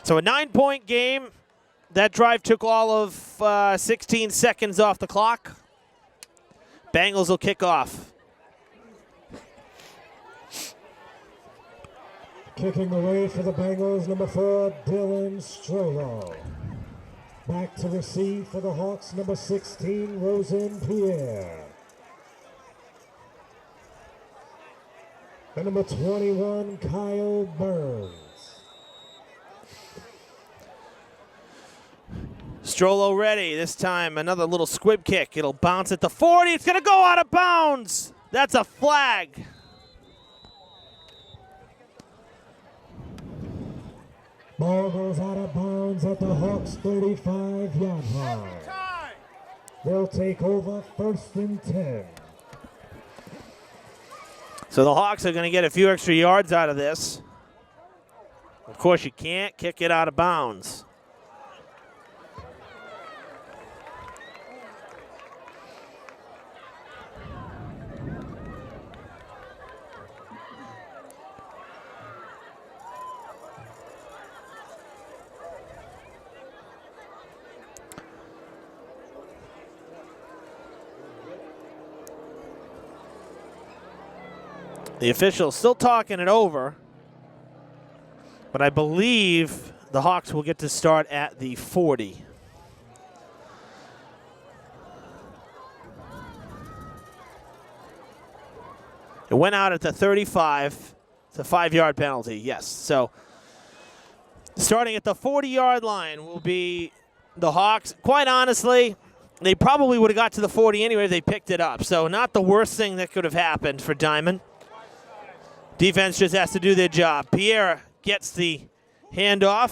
So a 9-point game. That drive took all of 16 seconds off the clock. Bengals will kick off. Kicking away for the Bengals, number 4, Dylan Strollo. Back to receive for the Hawks, number 16, Rosen Pierre. And number 21, Kyle Burns. Strollo ready. This time another little squib kick. It'll bounce at the 40. It's going to go out of bounds. That's a flag. Ball goes out of bounds at the Hawks' 35-yard line. They'll take over 1st and 10. So the Hawks are going to get a few extra yards out of this. Of course, you can't kick it out of bounds. The official's still talking it over, but I believe the Hawks will get to start at the 40. It went out at the 35. It's a 5-yard penalty, yes. So starting at the 40-yard line will be the Hawks. Quite honestly, they probably would have got to the 40 anyway if they picked it up. So not the worst thing that could have happened for Diman. Defense just has to do their job. Pierre gets the handoff.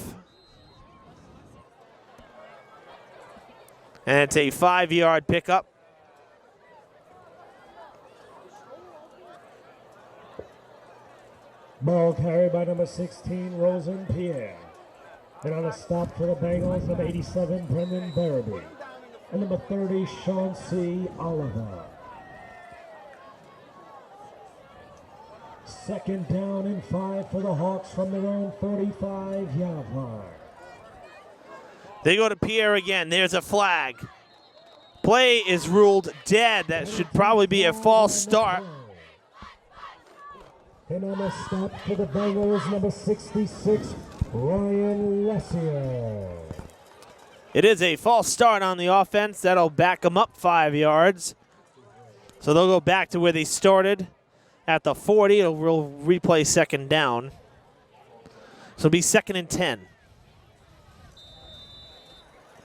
And it's a 5-yard pickup. Ball carried by number 16, Rosen Pierre. And on a stop for the Bengals, number 87, Brendan Barabee. And number 30, Sean C. Oliver. 2nd down and 5 for the Hawks from their own 45-yard line. They go to Pierre again. There's a flag. Play is ruled dead. That should probably be a false start. And on a stop for the Bengals, number 66, Ryan Lessier. It is a false start on the offense. That'll back them up 5 yards. So they'll go back to where they started at the 40. We'll replay 2nd down. So it'll be 2nd and 10.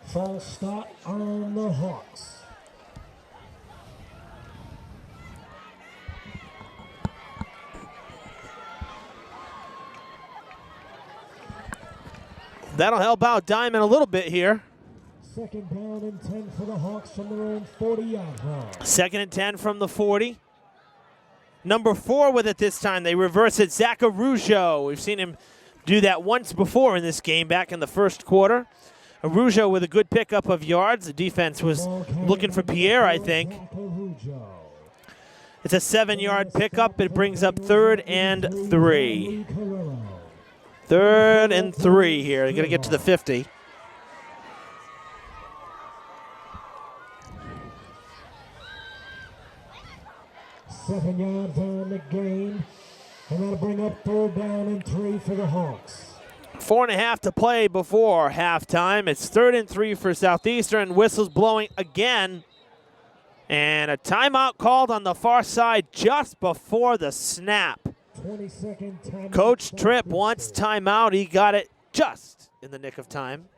False start on the Hawks. That'll help out Diman a little bit here. 2nd down and 10 for the Hawks from their own 40-yard line. 2nd and 10 from the 40. Number 4 with it this time. They reverse it. Zaccarujo. We've seen him do that once before in this game back in the 1st quarter. Arujo with a good pickup of yards. The defense was looking for Pierre, I think. It's a 7-yard pickup. It brings up 3rd and 3. 3rd and 3 here. They're going to get to the 50. Seven yards on the gain. And that'll bring up 3rd down and 3 for the Hawks. 4.5 to play before halftime. It's 3rd and 3 for Southeastern. Whistles blowing again. And a timeout called on the far side just before the snap. 20-second timeout. Coach Tripp wants timeout. He got it just in the nick of time.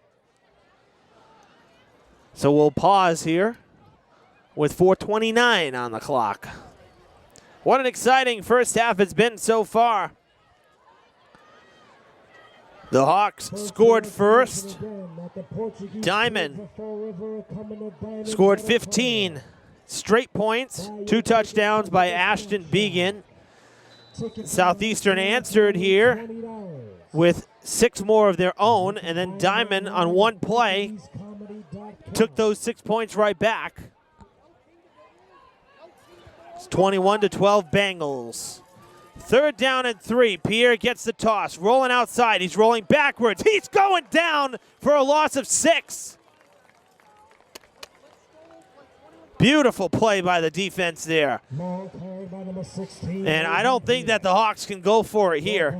So we'll pause here with 4:29 on the clock. What an exciting first half it's been so far. The Hawks scored first. Diman scored 15 straight points, 2 touchdowns by Ashton Began. Southeastern answered here with 6 more of their own, and then Diman on one play took those 6 points right back. It's 21-12 Bengals. 3rd down and 3. Pierre gets the toss. Rolling outside. He's rolling backwards. He's going down for a loss of 6. Beautiful play by the defense there. And I don't think that the Hawks can go for it here.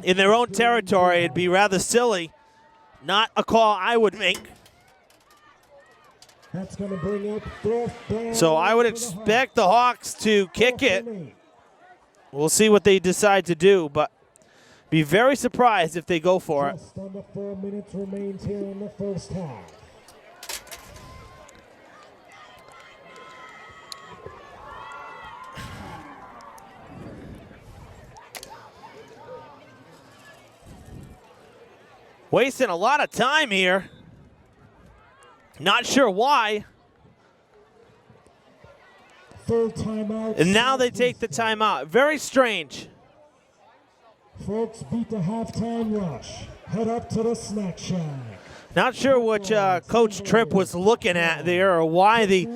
In their own territory, it'd be rather silly. Not a call I would make. That's going to bring up 4th down. So I would expect the Hawks to kick it. We'll see what they decide to do, but be very surprised if they go for it. Just under 4 minutes remains here in the first half. Wasting a lot of time here. Not sure why. 3rd timeout. And now they take the timeout. Very strange. Folks, beat the halftime rush. Head up to the snack shack. Not sure what Coach Tripp was looking at there or why the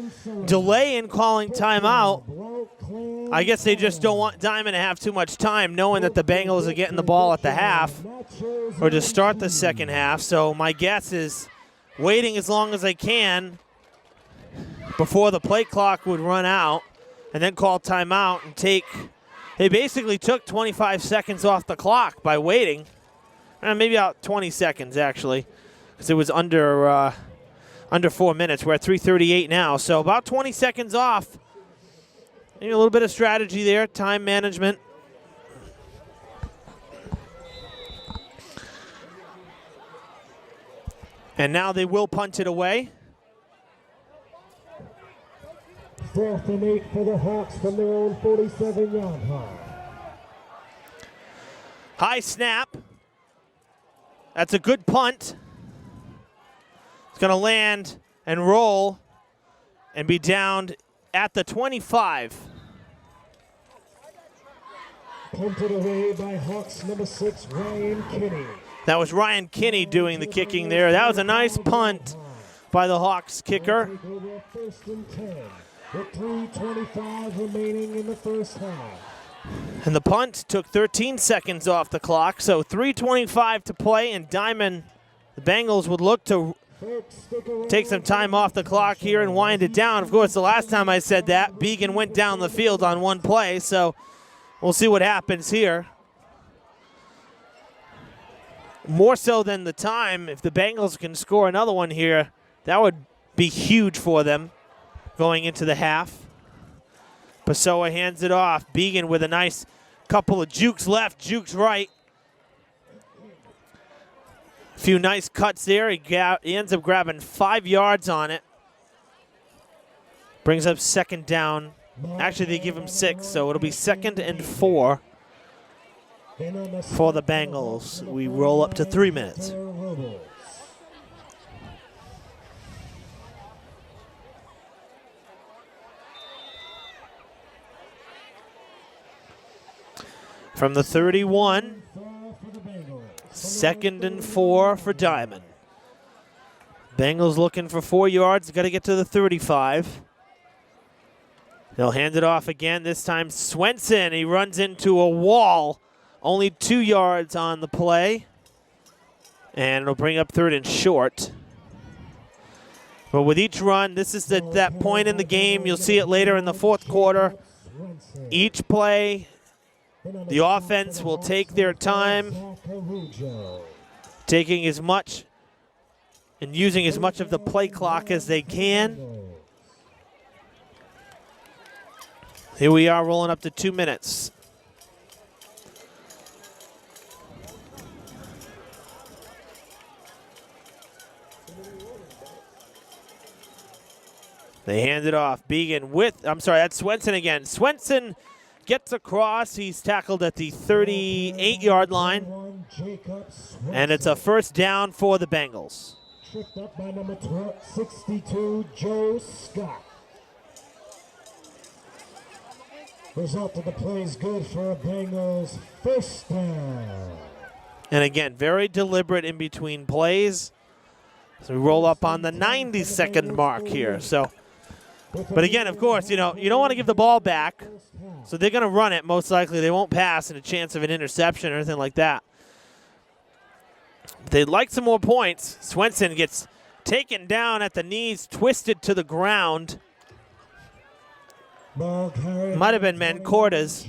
delay in calling timeout. I guess they just don't want Diman to have too much time, knowing that the Bengals are getting the ball at the half or to start the second half. So my guess is waiting as long as they can before the play clock would run out and then call timeout and take. They basically took 25 seconds off the clock by waiting. Maybe about 20 seconds, actually, because it was under 4 minutes. We're at 3:38 now, so about 20 seconds off. Maybe a little bit of strategy there, time management. And now they will punt it away. 4th and 8 for the Hawks from their own 47-yard line. High snap. That's a good punt. It's going to land and roll and be downed at the 25. Punted away by Hawks number 6, Ryan Kinney. That was Ryan Kinney doing the kicking there. That was a nice punt by the Hawks kicker. 1st and 10. With 3:25 remaining in the first half. And the punt took 13 seconds off the clock, so 3:25 to play, and Diman, the Bengals would look to take some time off the clock here and wind it down. Of course, the last time I said that, Began went down the field on one play, so we'll see what happens here. More so than the time, if the Bengals can score another one here, that would be huge for them going into the half. Pessoa hands it off. Began with a nice couple of jukes left, jukes right. A few nice cuts there. He ends up grabbing 5 yards on it. Brings up 2nd down. Actually, they give him 6, so it'll be 2nd and 4 for the Bengals. We roll up to 3 minutes. From the 31, 2nd and 4 for Diman. Bengals looking for 4 yards. Got to get to the 35. They'll hand it off again. This time Swenson. He runs into a wall. Only 2 yards on the play. And it'll bring up 3rd and short. But with each run, this is that point in the game. You'll see it later in the 4th quarter. Each play, the offense will take their time, taking as much and using as much of the play clock as they can. Here we are rolling up to 2 minutes. They hand it off. Began that's Swenson again. Swenson gets across. He's tackled at the 38-yard line. And it's a first down for the Bengals. Tripped up by number 62, Joe Scott. Result of the play is good for a Bengals first down. And again, very deliberate in between plays. So we roll up on the 90-second mark here. But again, of course, you don't want to give the ball back. So they're going to run it, most likely. They won't pass, and a chance of an interception or anything like that. They'd like some more points. Swenson gets taken down at the knees, twisted to the ground. Might have been Mancorta's.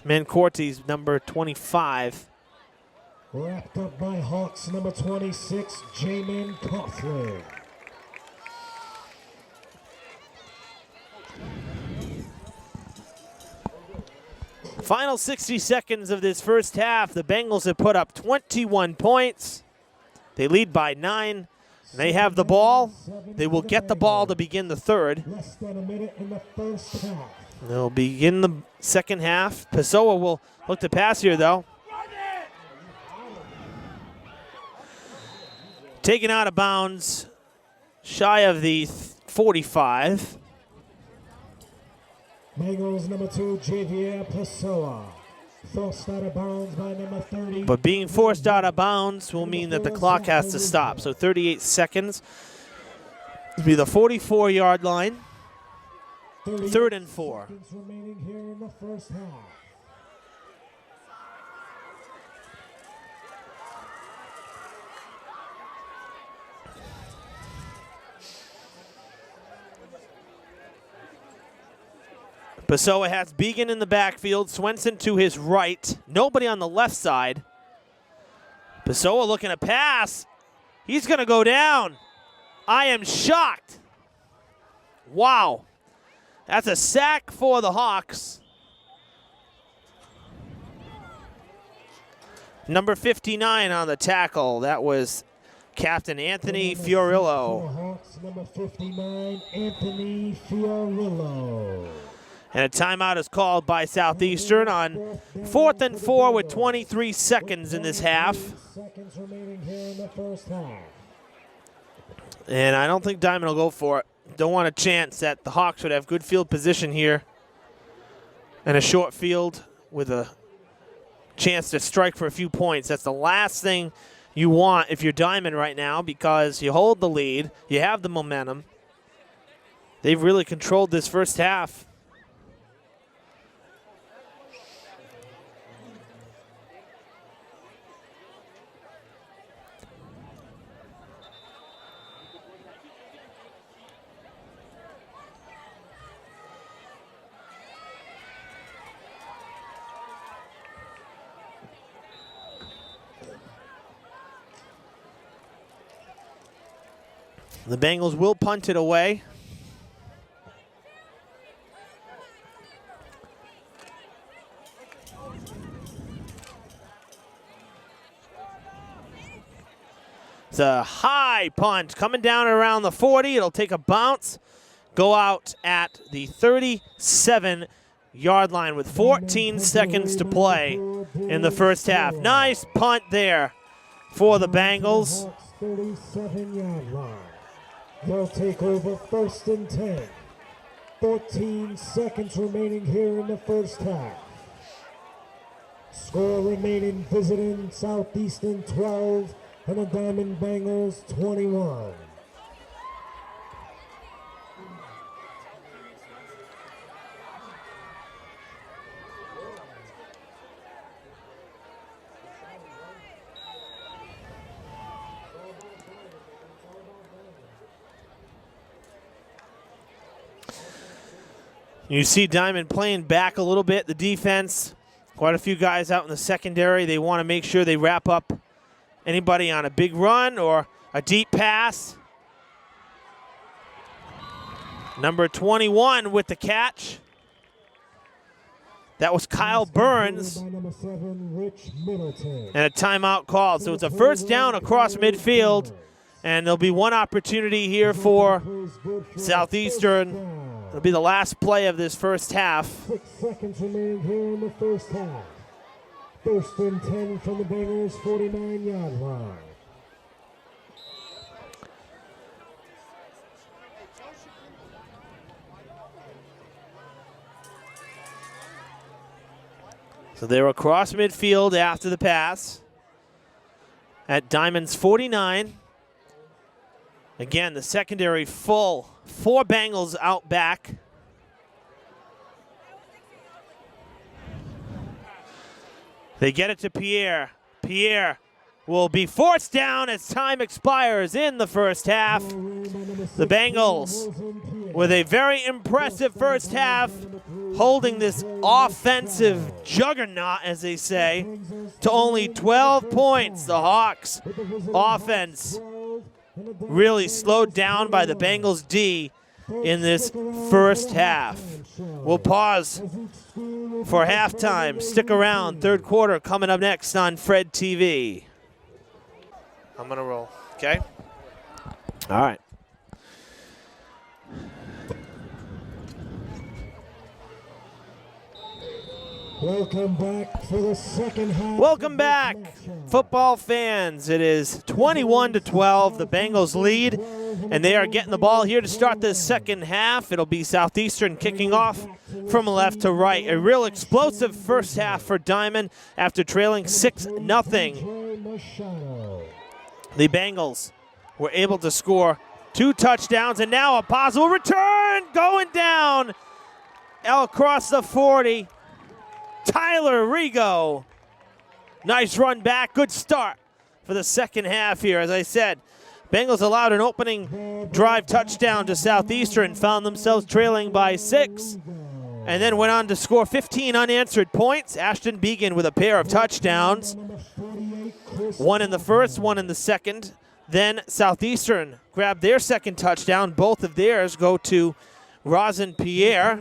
Mancorte's number 25. Wrapped up by Hawks number 26, Jamin Coughlin. Final 60 seconds of this first half. The Bengals have put up 21 points. They lead by 9. They have the ball. They will get the ball to begin the third. Less than a minute in the first half. They'll begin the second half. Pessoa will look to pass here, though. Taken out of bounds, shy of the 45. Bengals number 2, Javier Pessoa. Forced out of bounds by number 30. But being forced out of bounds will mean that the clock has to stop. So 38 seconds. It'll be the 44-yard line. 3rd and 4. Seconds remaining here in the first half. Pessoa has Began in the backfield, Swenson to his right, nobody on the left side. Pessoa looking to pass. He's going to go down. I am shocked. Wow. That's a sack for the Hawks. Number 59 on the tackle. That was Captain Anthony Fiorillo. Hawks number 59, Anthony Fiorillo. And a timeout is called by Southeastern on 4th and 4 with 23 seconds in this half. Seconds remaining here in the first half. And I don't think Diman will go for it. Don't want a chance that the Hawks would have good field position here and a short field with a chance to strike for a few points. That's the last thing you want if you're Diman right now, because you hold the lead, you have the momentum. They've really controlled this first half. The Bengals will punt it away. It's a high punt coming down around the 40. It'll take a bounce, go out at the 37-yard line with 14 seconds to play in the first half. Nice punt there for the Bengals. 37-yard line. They'll take over 1st and 10. 14 seconds remaining here in the first half. Score remaining visiting Southeastern 12, and the Diamond Bengals 21. You see Diamond playing back a little bit, the defense. Quite a few guys out in the secondary. They want to make sure they wrap up anybody on a big run or a deep pass. Number 21 with the catch. That was Kyle Burns. And a timeout called. So it's a first down across midfield. And there'll be one opportunity here for Southeastern. It'll be the last play of this first half. 6 seconds remaining here in the first half. First and 10 from the Bengals 49-yard line. So they're across midfield after the pass at Diamond's 49. Again, the secondary full. 4 Bengals out back. They get it to Pierre. Pierre will be forced down as time expires in the first half. The Bengals, with a very impressive first half, holding this offensive juggernaut, as they say, to only 12 points. The Hawks offense really slowed down by the Bengals D in this first half. We'll pause for halftime. Stick around. Third quarter coming up next on Fred TV. I'm going to roll. Okay? All right. Welcome back for the second half. Welcome back, football fans. It is 21-12. The Bengals lead, and they are getting the ball here to start the second half. It'll be Southeastern kicking off from left to right. A real explosive first half for Diamond after trailing 6-0. The Bengals were able to score 2 touchdowns, and now a possible return going down across the 40. Tyler Rigo. Nice run back. Good start for the second half here. As I said, Bengals allowed an opening drive touchdown to Southeastern, found themselves trailing by 6, and then went on to score 15 unanswered points. Ashton Began with a pair of touchdowns. One in the first, one in the second. Then Southeastern grabbed their second touchdown. Both of theirs go to Rosenpierre,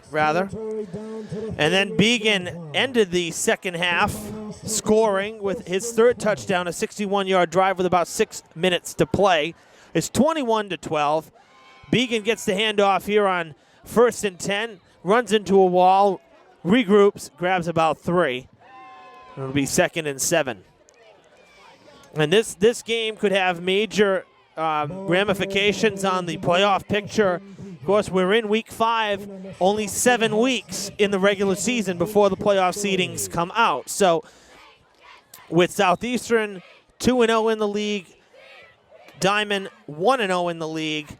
rather. And then Began ended the second half scoring with his third touchdown, a 61-yard drive with about 6 minutes to play. It's 21-12. Began gets the handoff here on 1st and 10, runs into a wall, regroups, grabs about 3. It'll be 2nd and 7. And this game could have major ramifications on the playoff picture. Of course, we're in week 5, only 7 weeks in the regular season before the playoff seedings come out. So with Southeastern 2-0 in the league, Diamond 1-0 in the league,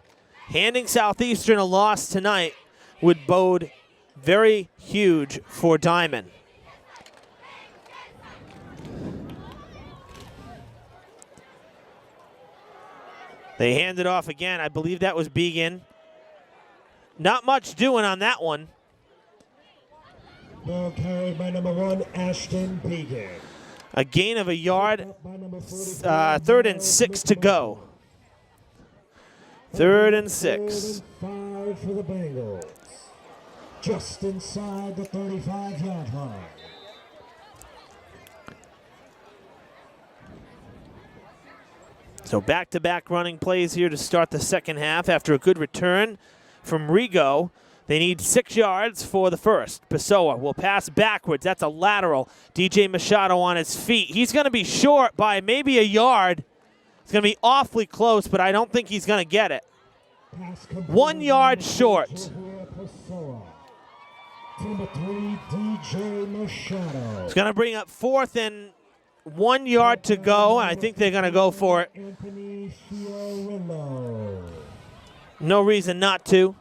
handing Southeastern a loss tonight would bode very huge for Diamond. They hand it off again. I believe that was Began. Not much doing on that one. Ball carried by number 1, Ashton Began. A gain of a yard. 3rd and 6 to go. 3rd and 6. 5 for the Bengals. Just inside the 35-yard line. So back-to-back running plays here to start the second half after a good return from Rigo. They need 6 yards for the first. Pessoa will pass backwards. That's a lateral. DJ Machado on his feet. He's going to be short by maybe a yard. It's going to be awfully close, but I don't think he's going to get it. 1 yard short. It's going to bring up 4th and 1 yard to go, and I think they're going to go for it. Anthony Fiorillo. No reason not to.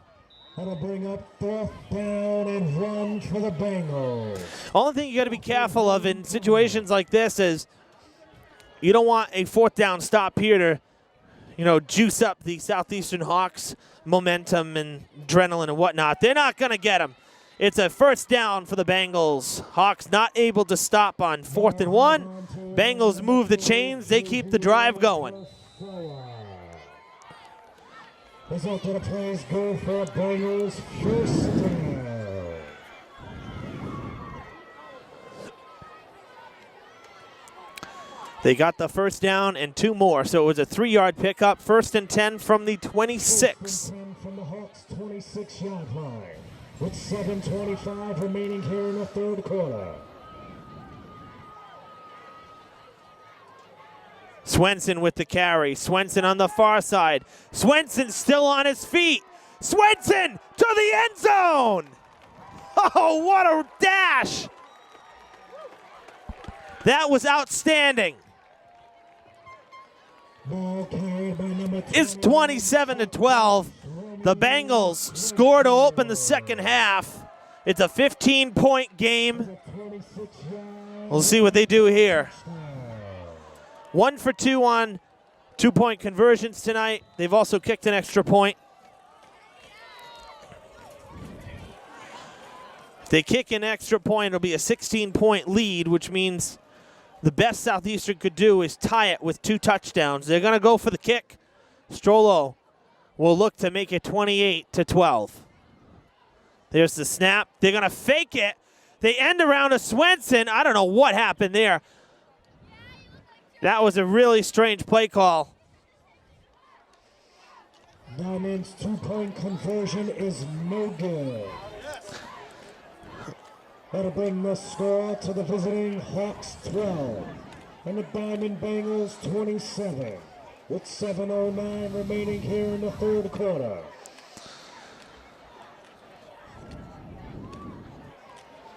That'll bring up 4th down and run for the Bengals. Only thing you got to be careful of in situations like this is you don't want a 4th down stop here to, juice up the Southeastern Hawks momentum and adrenaline and whatnot. They're not going to get them. It's a 1st down for the Bengals. Hawks not able to stop on 4th and 1. Bengals move the chains. They keep the drive going. Result of the plays go for Bengals 1st down. They got the 1st down and 2 more, so it was a 3-yard pickup. 1st and 10 from the 26. 1st and 10 from the Hawks' 26-yard line, with 7:25 remaining here in the 3rd quarter. Swenson with the carry. Swenson on the far side. Swenson still on his feet. Swenson to the end zone. Oh, what a dash. That was outstanding. Ball carried by number It's 27-12. The Bengals score to open the second half. It's a 15-point game. We'll see what they do here. 1 for 2 on 2-point conversions tonight. They've also kicked an extra point. If they kick an extra point, it'll be a 16-point lead, which means the best Southeastern could do is tie it with 2 touchdowns. They're going to go for the kick. Strollo will look to make it 28-12. There's the snap. They're going to fake it. They end around a Swenson. I don't know what happened there. That was a really strange play call. Diamond's 2-point conversion is no good. That'll bring the score to the visiting Hawks 12 and the Diamond Bengals 27, with 7:09 remaining here in the 3rd quarter.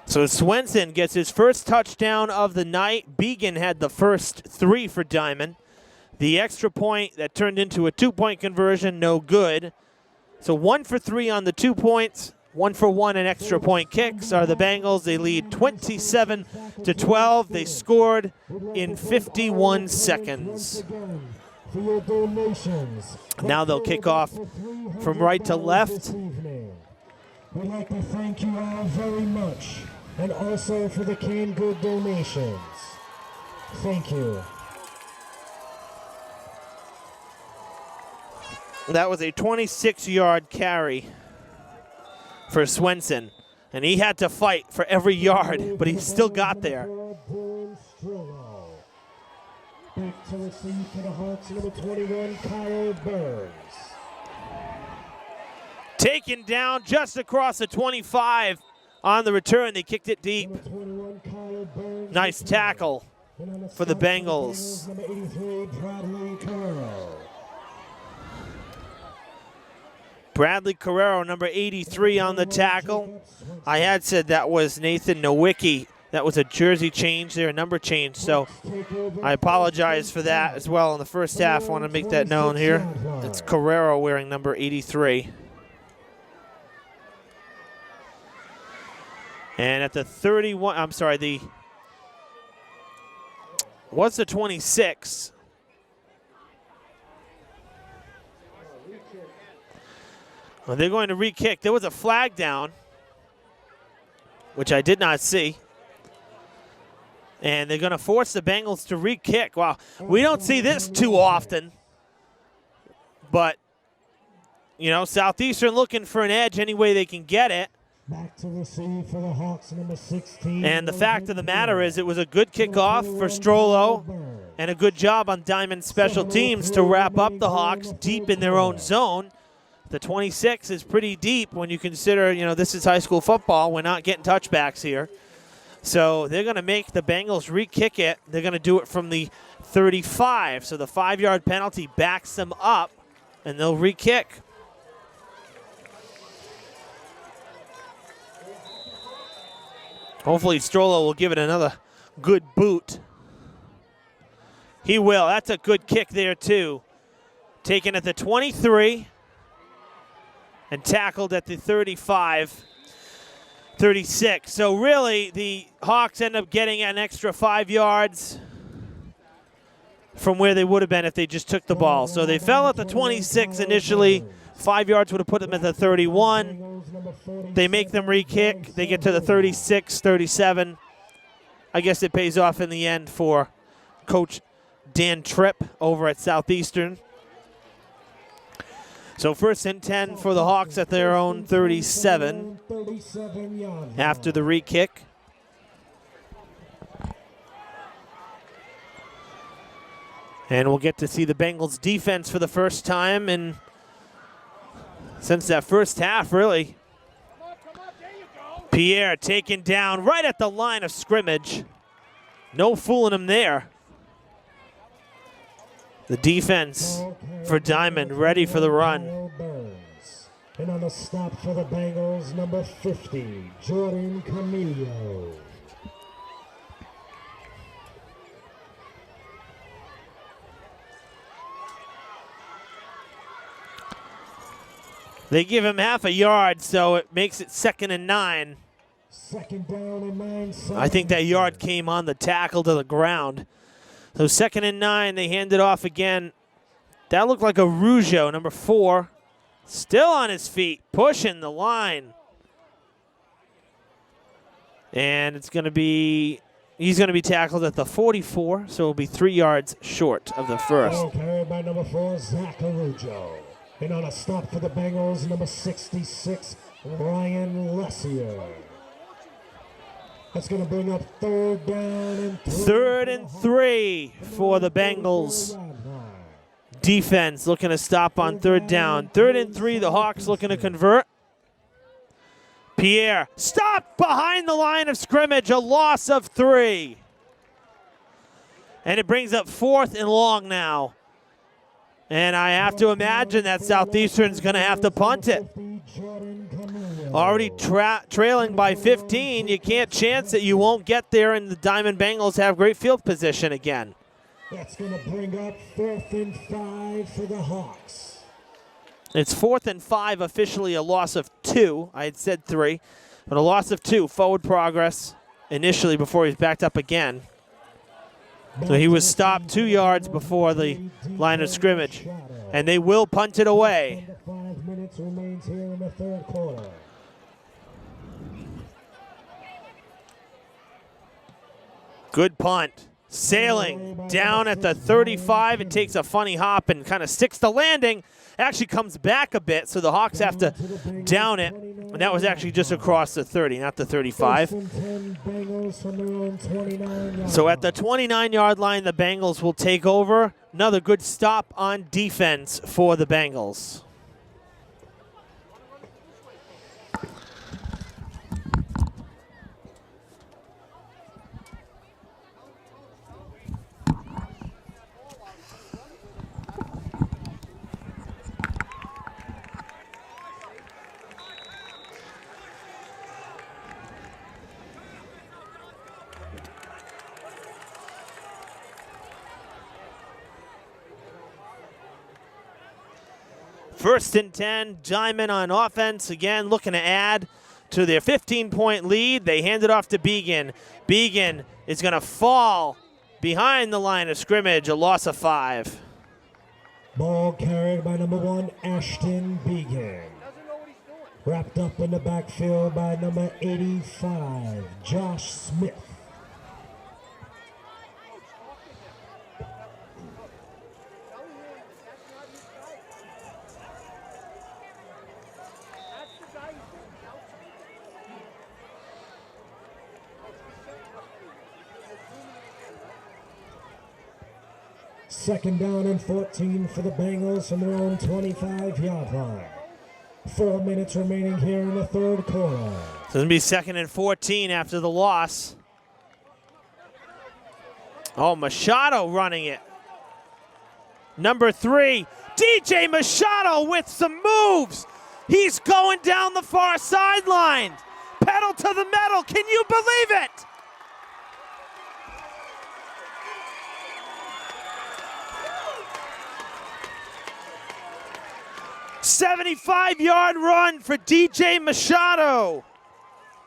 So Swenson gets his first touchdown of the night. Began had the first 3 for Diamond. The extra point that turned into a 2-point conversion, no good. So 1 for 3 on the 2 points. 1 for 1 in extra point kicks are the Bengals. They lead 27-12. They scored in 51 seconds. Now they'll kick off from right to left. We'd like to thank you all very much, and also for the canned good donations. Thank you. That was a 26-yard carry for Swenson, and he had to fight for every yard, but he still got there. Back to receive for the Hawks, number 21, Kyle Burns. Taken down just across the 25 on the return. They kicked it deep. Nice tackle for the Bengals. Number 83, Bradley Carrero. Bradley Carrero, number 83 on the tackle. I had said that was Nathan Nowicki. That was a jersey change there, a number change. So I apologize for that as well in the first half. I want to make that known here. It's Carrero wearing number 83. And at the 31, I'm sorry, what's the 26? Well, they're going to re-kick. There was a flag down, which I did not see. And they're going to force the Bengals to re-kick. Wow, we don't see this too often. But, Southeastern looking for an edge any way they can get it. Back to receive for the Hawks, number 16. And the fact of the matter is it was a good kickoff for Strollo and a good job on Diamond special teams to wrap up the Hawks deep in their own zone. The 26 is pretty deep when you consider, this is high school football. We're not getting touchbacks here. So they're going to make the Bengals re-kick it. They're going to do it from the 35. So the 5-yard penalty backs them up, and they'll re-kick. Hopefully Strollo will give it another good boot. He will. That's a good kick there, too. Taken at the 23 and tackled at the 35, 36. So really, the Hawks end up getting an extra 5 yards from where they would have been if they just took the ball. So they fell at the 26 initially. 5 yards would have put them at the 31. They make them re-kick. They get to the 36, 37. I guess it pays off in the end for Coach Dan Tripp over at Southeastern. So 1st and 10 for the Hawks at their own 37 after the re-kick. And we'll get to see the Bengals defense for the first time and since that first half, really. Pierre taken down right at the line of scrimmage. No fooling him there. The defense for Diman ready for the run. And on the stop for the Bengals, number 50, Jordan Camillo. They give him half a yard, so it makes it 2nd and 9. 2nd down and 9 seconds. I think that yard came on the tackle to the ground. So 2nd and 9, they hand it off again. That looked like a Rougeau, number 4. Still on his feet, pushing the line. And it's going to be, he's going to be tackled at the 44, so it'll be 3 yards short of the first. Ball carried by number 4, Zach Rougeau. And on a stop for the Bengals, number 66, Ryan Lessier. That's going to bring up 3rd down and 3. 3rd and 3 for the Bengals. Defense looking to stop on 3rd down. 3rd and 3, the Hawks looking to convert. Pierre stopped behind the line of scrimmage, a loss of 3. And it brings up 4th and long now. And I have to imagine that Southeastern's going to have to punt it. Already trailing by 15. You can't chance that you won't get there, and the Diamond Bengals have great field position again. That's going to bring up 4th and 5 for the Hawks. It's 4th and 5, officially a loss of 2. I had said 3, but a loss of 2. Forward progress initially before he's backed up again. So he was stopped 2 yards before the line of scrimmage, and they will punt it away. 5 minutes remains here in the 3rd quarter. Good punt. Sailing down at the 35. It takes a funny hop and kind of sticks the landing. Actually comes back a bit, so the Hawks have to down it. And that was actually just across the 30, not the 35. So at the 29-yard line, the Bengals will take over. Another good stop on defense for the Bengals. First and 10, Diman on offense. Again, looking to add to their 15-point lead. They hand it off to Began. Began is going to fall behind the line of scrimmage, a loss of 5. Ball carried by number 1, Ashton Began. Wrapped up in the backfield by number 85, Josh Smith. Second down and 14 for the Bengals from their own 25-yard line. 4 minutes remaining here in the 3rd quarter. So it's going to be 2nd and 14 after the loss. Oh, Machado running it. Number 3, DJ Machado with some moves. He's going down the far sideline. Pedal to the metal. Can you believe it? 75-yard run for DJ Machado.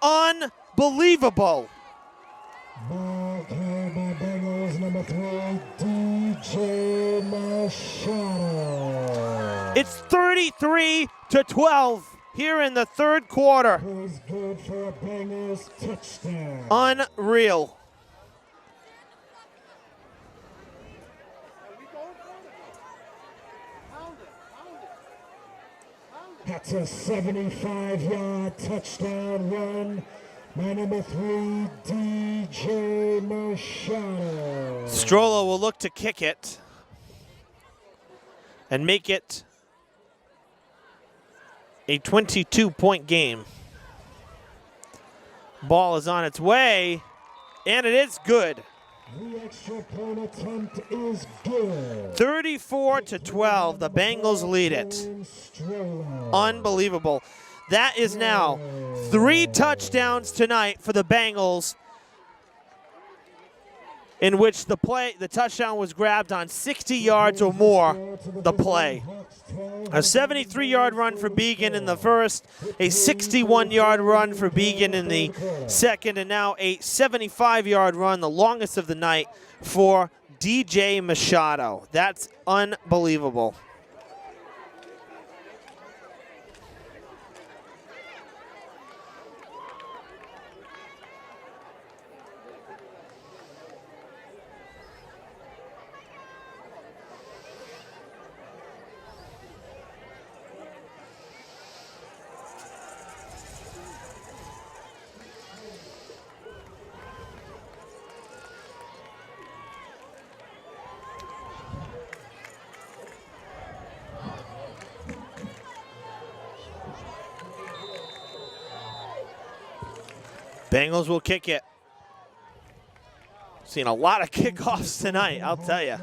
Unbelievable. Ball carried by Bengals, number 3, DJ Machado. It's 33-12 here in the third quarter. Plays good for a Bengals touchdown. Unreal. That's a 75-yard touchdown run by number 3, DJ Machado. Strollo will look to kick it and make it a 22-point game. Ball is on its way, and it is good. The extra point attempt is good. 34-12, the Bengals lead it. Strollo. Unbelievable. That is now 3 touchdowns tonight for the Bengals, in which the touchdown was grabbed on 60 yards or more, the play. A 73-yard run for Began in the first, a 61-yard run for Began in the second, and now a 75-yard run, the longest of the night, for DJ Machado. That's unbelievable. Bengals will kick it. Seen a lot of kickoffs tonight, I'll tell you.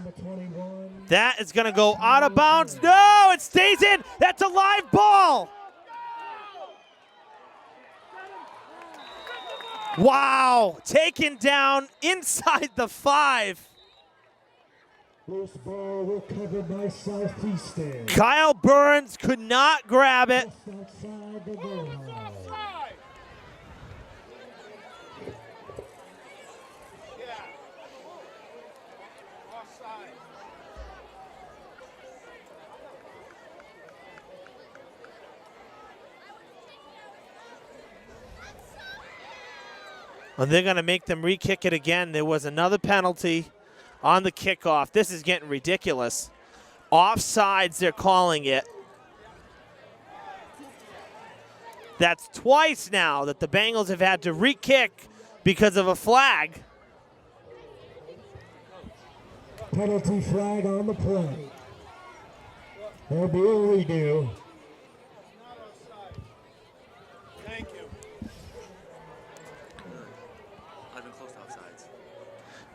That is going to go out of bounds. No, it stays in. That's a live ball. Wow, taken down inside the 5. Loose ball recovered by Southeastern. Kyle Burns could not grab it. Just outside the goal line. And they're going to make them re-kick it again. There was another penalty on the kickoff. This is getting ridiculous. Offsides, they're calling it. That's twice now that the Bengals have had to re-kick because of a flag. Penalty flag on the play. There'll be a redo. Thank you.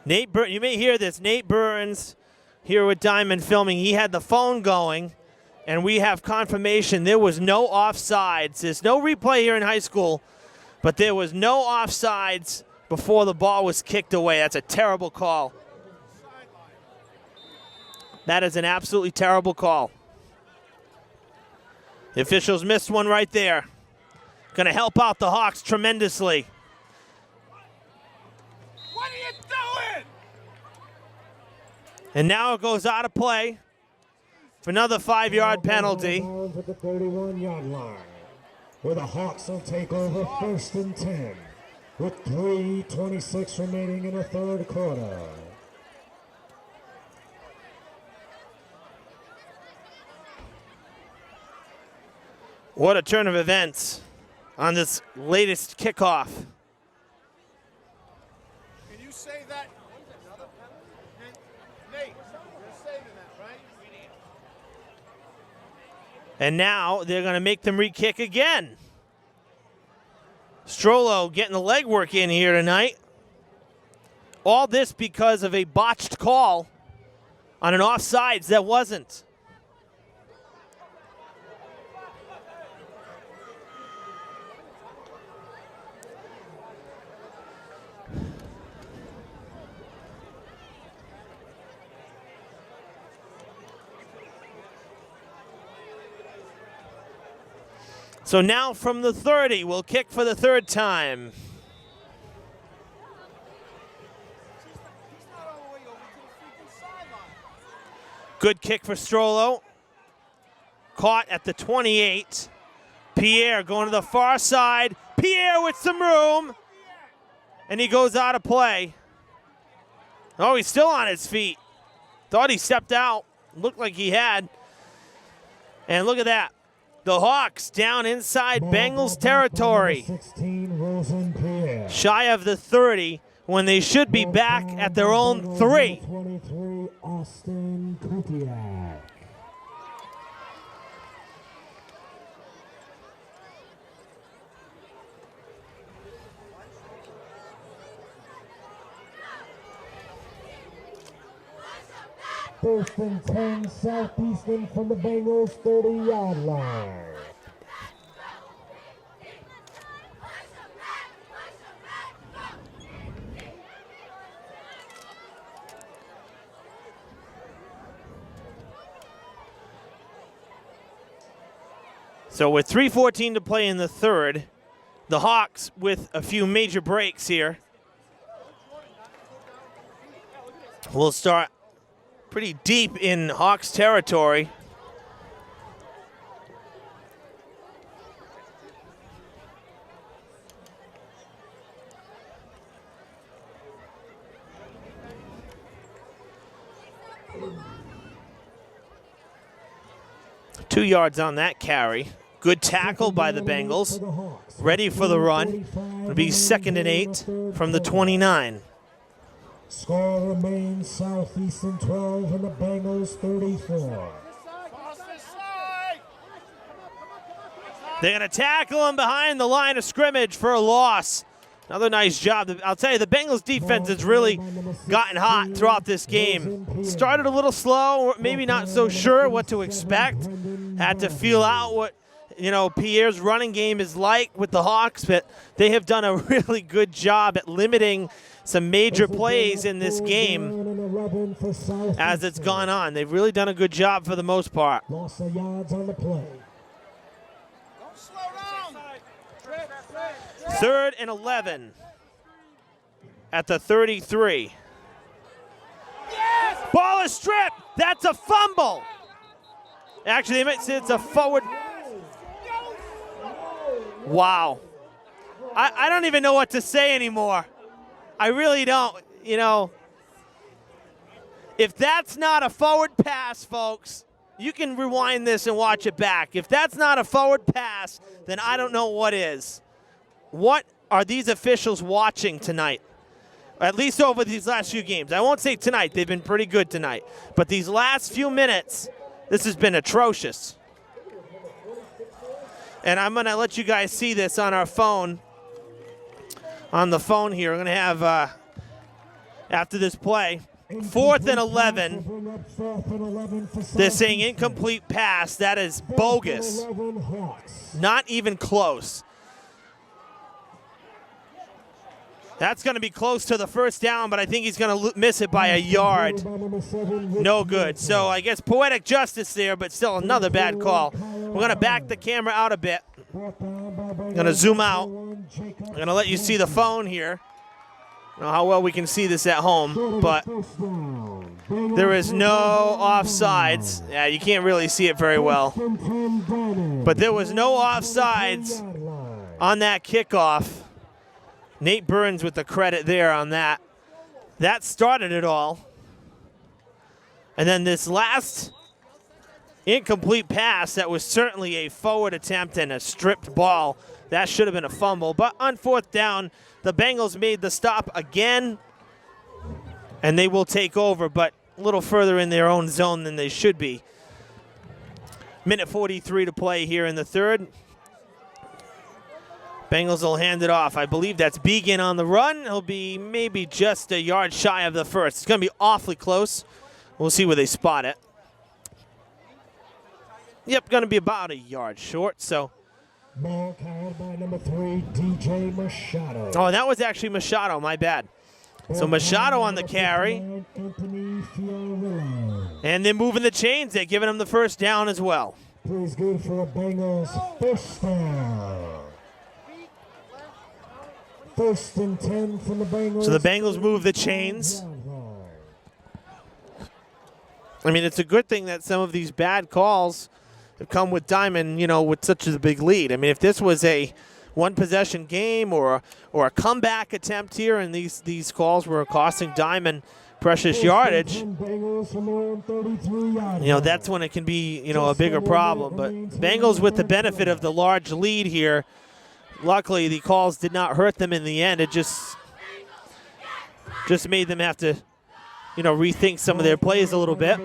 Nate Burns, you may hear this. Nate Burns here with Diman filming. He had the phone going, and we have confirmation there was no offsides. There's no replay here in high school, but there was no offsides before the ball was kicked away. That's a terrible call. That is an absolutely terrible call. The officials missed one right there. Going to help out the Hawks tremendously. What are you doing? And now it goes out of play for another 5-yard penalty. At the 31-yard line, where the Hawks will take over 1st and 10 with 3:26 remaining in the third quarter. What a turn of events on this latest kickoff. Can you say that? Nate, you're saving that, right? And now they're going to make them re-kick again. Strollo getting the legwork in here tonight. All this because of a botched call on an offsides that wasn't. So now from the 30, we'll kick for the third time. Good kick for Strollo. Caught at the 28. Pierre going to the far side. Pierre with some room. And he goes out of play. Oh, he's still on his feet. Thought he stepped out. Looked like he had. And look at that. The Hawks down inside Bengals territory. 16, Pierre. Shy of the 30 when they should be back at their own 3. 23, Austin Kupiak. First and 10, Southeastern from the Bengals 30-yard line. So with 3:14 to play in the third, the Hawks with a few major breaks here. We'll start pretty deep in Hawks territory. Two yards on that carry. Good tackle by the Bengals. Ready for the run. It'll be 2nd and 8 from the 29. Score remains Southeastern 12 and the Bengals 34. They're going to tackle him behind the line of scrimmage for a loss. Another nice job. I'll tell you, the Bengals defense has really gotten hot throughout this game. Started a little slow, maybe not so sure what to expect. Had to feel out what, Pierre's running game is like with the Hawks, but they have done a really good job at limiting some major plays in this game as it's gone on. They've really done a good job for the most part. Loss of yards on the play. 3rd and 11 at the 33. Ball is stripped. That's a fumble. Actually, they might say it's a forward. Wow. I don't even know what to say anymore. I really don't. If that's not a forward pass, folks, you can rewind this and watch it back. If that's not a forward pass, then I don't know what is. What are these officials watching tonight? At least over these last few games. I won't say tonight. They've been pretty good tonight. But these last few minutes, this has been atrocious. And I'm going to let you guys see this on our phone. On the phone here. We're going to have, after this play, 4th and 11. They're saying incomplete pass. That is bogus. Not even close. That's going to be close to the first down, but I think he's going to miss it by a yard. No good. So I guess poetic justice there, but still another bad call. We're going to back the camera out a bit. I'm going to zoom out. I'm going to let you see the phone here. I don't know how well we can see this at home, but there is no offsides. Yeah, you can't really see it very well. But there was no offsides on that kickoff. Nate Burns with the credit there on that. That started it all. And then this last incomplete pass that was certainly a forward attempt and a stripped ball. That should have been a fumble. But on 4th down, the Bengals made the stop again. And they will take over, but a little further in their own zone than they should be. Minute 43 to play here in the third. Bengals will hand it off. I believe that's Began on the run. He'll be maybe just a yard shy of the first. It's going to be awfully close. We'll see where they spot it. Yep, going to be about a yard short, so. Ball carried by number 3, DJ Machado. Oh, that was actually Machado, my bad. So Machado on the carry. Anthony Fiorillo. And they're moving the chains. They're giving him the first down as well. Plays good for the Bengals. First down. First and 10 from the Bengals. So the Bengals move the chains. I mean, it's a good thing that some of these bad calls have come with Diman, you know, with such a big lead. I mean, if this was a one-possession game or a comeback attempt here and these calls were costing Diman precious yardage, you know, that's when it can be, you know, a bigger problem. But Bengals with the benefit of the large lead here, luckily the calls did not hurt them in the end. It just made them have to, you know, rethink some of their plays a little bit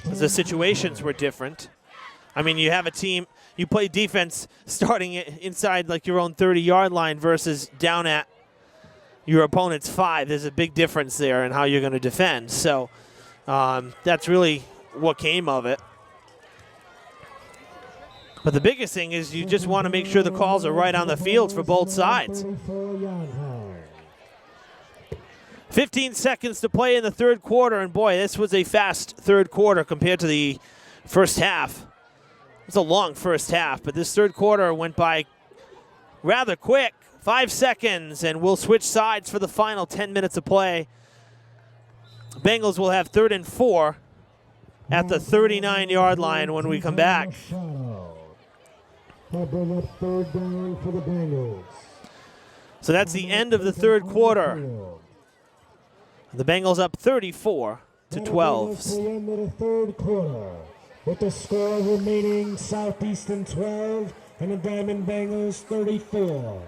because the situations were different. I mean, you have a team, you play defense starting inside like your own 30-yard line versus down at your opponent's 5. There's a big difference there in how you're going to defend. So that's really what came of it. But the biggest thing is you just want to make sure the calls are right on the field for both sides. 15 seconds to play in the third quarter, and boy, this was a fast third quarter compared to the first half. It was a long first half, but this third quarter went by rather quick. 5 seconds, and we'll switch sides for the final 10 minutes of play. Bengals will have 3rd and 4 at the 39-yard line when we come back. So that's the end of the third quarter. The Bengals up 34-12. The end of the third quarter. With the score remaining, Southeastern 12 and the Diamond Bengals 34.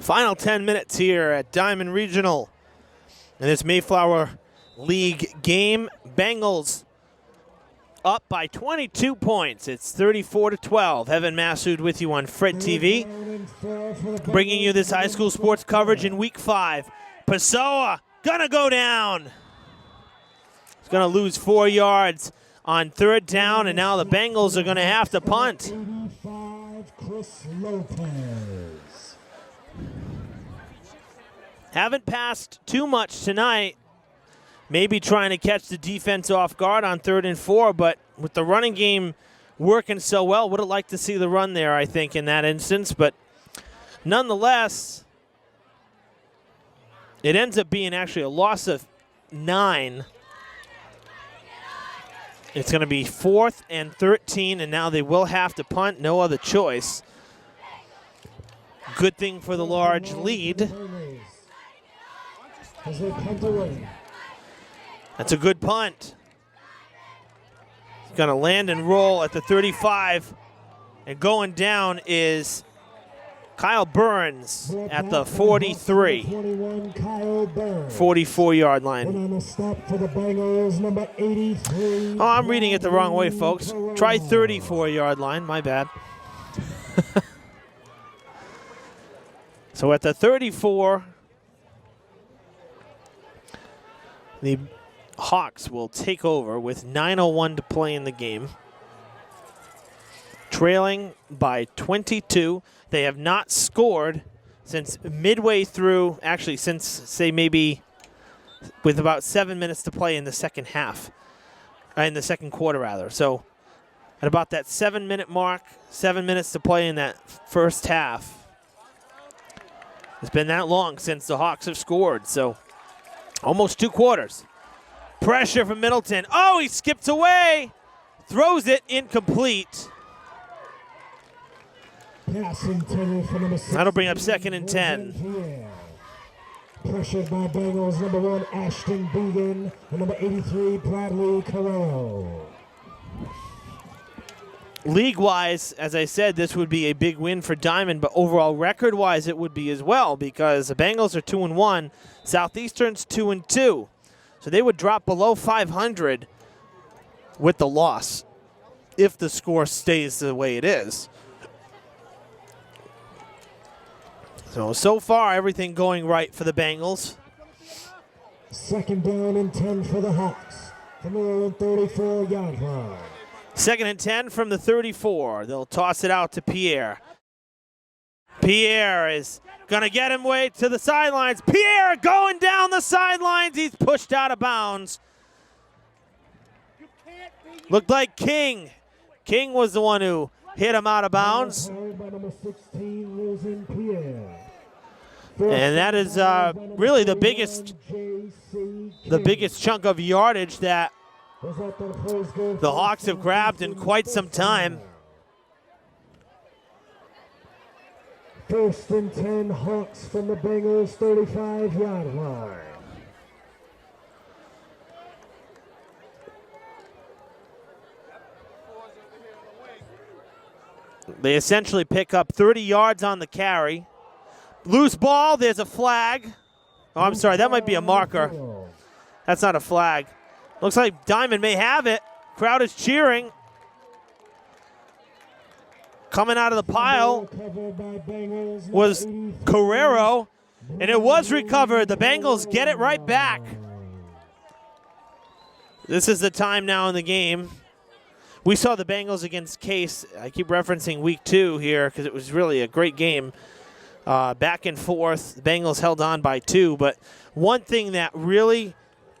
Final 10 minutes here at Diamond Regional in this Mayflower League game. Bengals up by 22 points. It's 34-12. Evan Massoud with you on Fred TV, bringing you this high school sports coverage in Week 5. Pessoa gonna go down. He's gonna lose 4 yards on 3rd down, and now the Bengals are gonna have to punt. 85, Chris Lopez. Haven't passed too much tonight. Maybe trying to catch the defense off guard on 3rd and 4, but with the running game working so well, would have liked to see the run there, I think, in that instance. But nonetheless, it ends up being actually a loss of 9. It's going to be 4th and 13, and now they will have to punt. No other choice. Good thing for the large lead. That's a good punt. It's going to land and roll at the 35. And going down is Kyle Burns at the 43. 44-yard line. Oh, I'm reading it the wrong way, folks. Try 34-yard line. My bad. So at the 34, the Hawks will take over with 9:01 to play in the game. Trailing by 22. They have not scored since midway through, actually since, say, maybe with about 7 minutes to play in the second half. In the second quarter, rather. So at about that 7-minute mark, 7 minutes to play in that first half. It's been that long since the Hawks have scored, so almost 2 quarters. Pressure from Middleton. Oh, he skipped away. throws it incomplete. Pass intended for number 16. That'll bring up 2nd and 10. Pressured by Bengals number 1 Ashton Began and number 83 Bradley Carrero. League-wise, as I said, this would be a big win for Diman, but overall record-wise it would be as well because the Bengals are 2-1, Southeastern's 2-2. So they would drop below 500 with the loss if the score stays the way it is. So far, everything going right for the Bengals. 2nd down and 10 for the Hawks from their own 34-yard line. 2nd and 10 from the 34. They'll toss it out to Pierre. Pierre is going to get him way to the sidelines. Pierre going down the sidelines. He's pushed out of bounds. Looked like King. King was the one who hit him out of bounds. And that is really the biggest chunk of yardage that the Hawks have grabbed in quite some time. 1st and 10 Hawks from the Bengals 35-yard line. They essentially pick up 30 yards on the carry. Loose ball, there's a flag. Oh, I'm sorry, that might be a marker. That's not a flag. Looks like Diman may have it. Crowd is cheering. Coming out of the pile was Carrero, and it was recovered. The Bengals get it right back. This is the time now in the game. We saw the Bengals against Case. I keep referencing week 2 here because it was really a great game. Back and forth. The Bengals held on by 2, but one thing that really,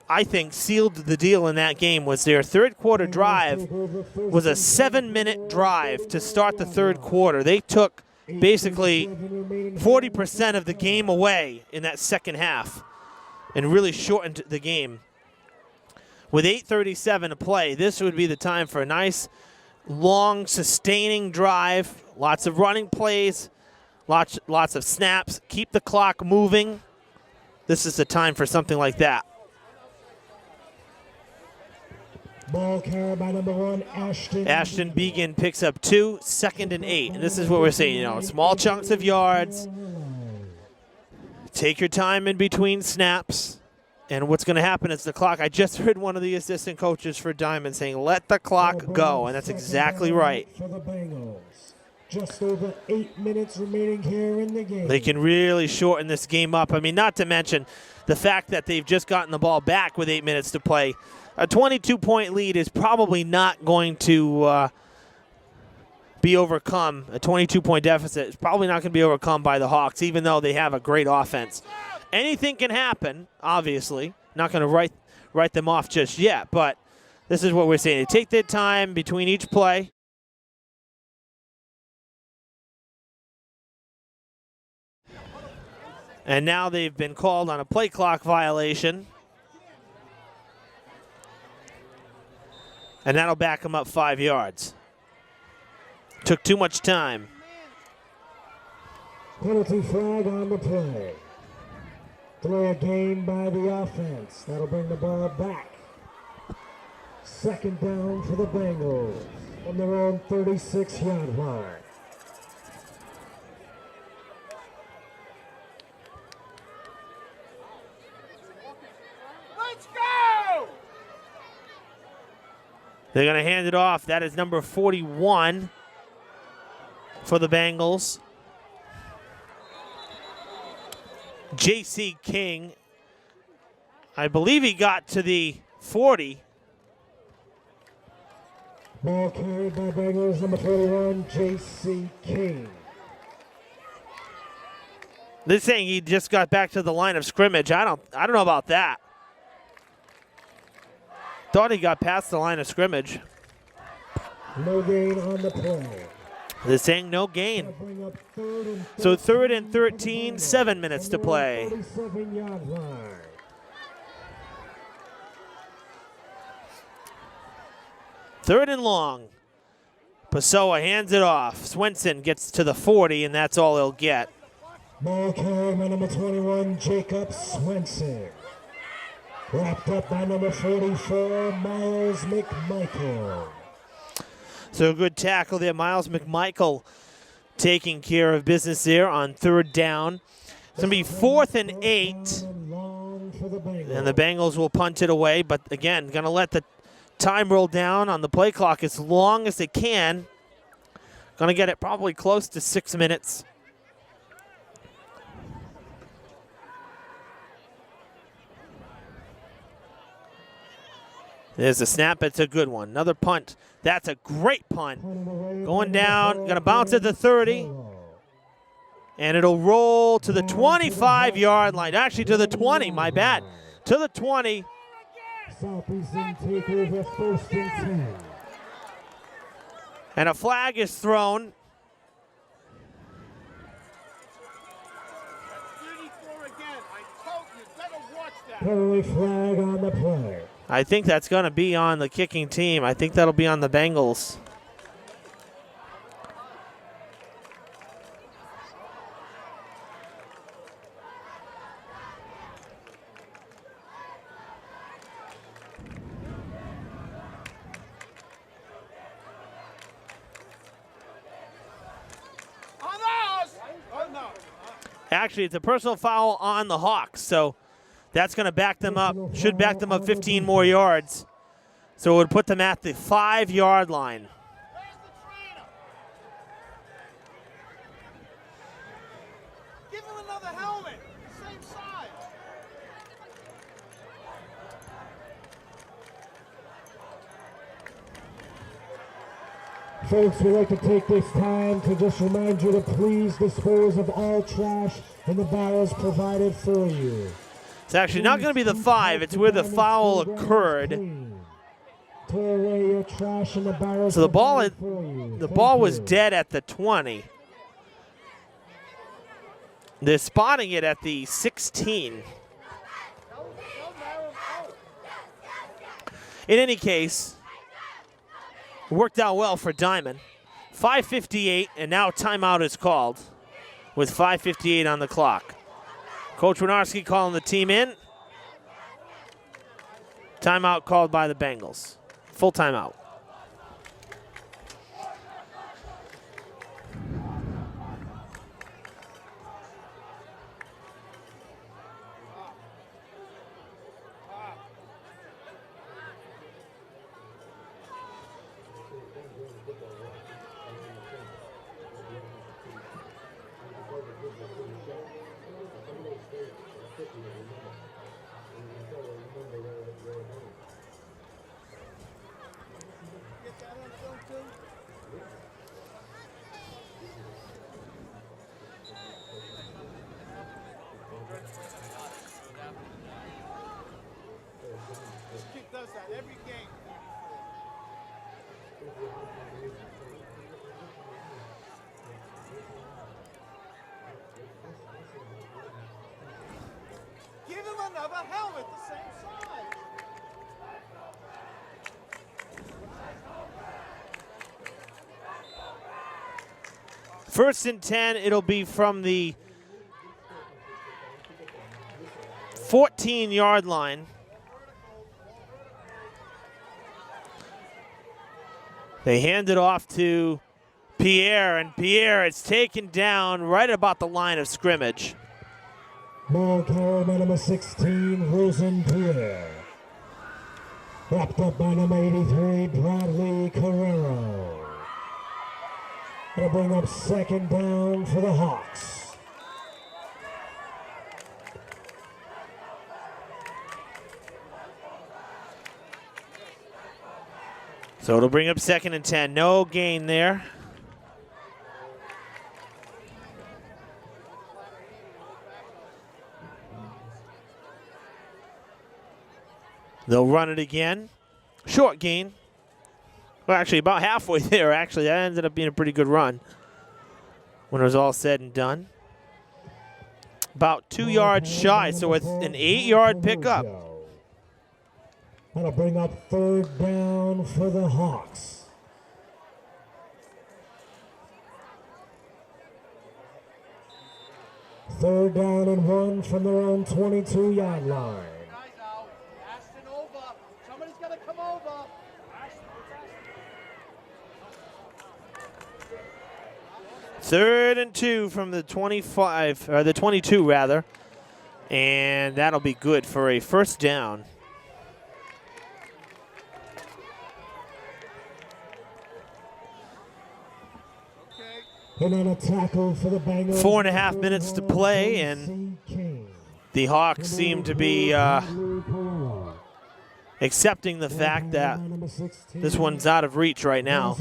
I think, sealed the deal in that game was their third quarter drive was a 7-minute drive to start the third quarter. They took basically 40% of the game away in that second half and really shortened the game. With 8:37 to play, this would be the time for a nice, long, sustaining drive. Lots of running plays, lots of snaps. Keep the clock moving. This is the time for something like that. Ball carried by number 1, Ashton. Ashton Began picks up 2, 2nd and 8. And this is what we're saying, small chunks of yards. Take your time in between snaps. And what's going to happen is the clock, I just heard one of the assistant coaches for Diman saying, let the clock go. And that's exactly right. For the Bengals. Just over 8 minutes remaining here in the game. They can really shorten this game up. I mean, not to mention the fact that they've just gotten the ball back with 8 minutes to play. A 22-point lead is probably not going to be overcome. A 22-point deficit is probably not going to be overcome by the Hawks, even though they have a great offense. Anything can happen, obviously. Not going to write them off just yet, but this is what we're saying. They take their time between each play. And now they've been called on a play clock violation. And that'll back them up 5 yards. Took too much time. Penalty flag on the play. Delay a game by the offense. That'll bring the ball back. 2nd down for the Bengals on their own 36-yard line. Let's go! They're going to hand it off. That is number 41 for the Bengals. J.C. King, I believe he got to the 40. Ball carried by Bengals, number 41, J.C. King. They're saying he just got back to the line of scrimmage. I don't know about that. Thought he got past the line of scrimmage. No gain on the play. They're saying no gain. So 3rd and 13, 7 minutes to play. 37-yard line. 3rd and long. Pessoa hands it off. Swenson gets to the 40, and that's all he'll get. Ball carried by number 21, Jacob Swenson. Wrapped up by number 44, Miles McMichael. So a good tackle there. Miles McMichael taking care of business there on 3rd down. It's going to be 4th and 8. And the Bengals will punt it away. But again, going to let the time roll down on the play clock as long as it can. Going to get it probably close to 6 minutes. There's a snap. It's a good one. Another punt. That's a great punt. Going down. Going to bounce at the 30. And it'll roll to the 25-yard line. Actually, to the 20. My bad. To the 20. Southeastern take over 1st and 10. And a flag is thrown. Penalty flag on the play. I think that's going to be on the kicking team. I think that'll be on the Bengals. Actually, it's a personal foul on the Hawks, so that's going to back them up. Should back them up 15 more yards. So it would put them at the 5-yard line. Give him another helmet, same size. Folks, we'd like to take this time to just remind you to please dispose of all trash in the barrels provided for you. It's actually not going to be the 5. It's where the foul occurred. Throw away your trash in the barrels. So the ball Thank was you. dead at the 20. They're spotting it at the 16. In any case, worked out well for Diman. 5:58, and now timeout is called with 5:58 on the clock. Coach Winarski calling the team in. Timeout called by the Bengals. Full timeout. This kid does that every game. Give him another helmet the same size. First and 10, it'll be from the 14-yard line. They hand it off to Pierre, and Pierre is taken down right about the line of scrimmage. Ball carried by number 16, Rosen Pierre. Wrapped up by number 83, Bradley Carrero. It'll bring up 2nd down for the Hawks. So it'll bring up 2nd and 10. No gain there. They'll run it again. Short gain. Well, actually, about halfway there, actually. That ended up being a pretty good run when it was all said and done. About 2 yards shy, so it's an 8-yard pickup. That'll bring up third down for the Hawks. Third down and 1 from their own 22-yard line. Guys out. Ashton over. Somebody's got to come over. Third and 2 from the 25, or the 22 rather. And that'll be good for a first down. And then a tackle for the Bengals. 4.5 minutes to play, and the Hawks seem to be accepting the fact that this one's out of reach right now.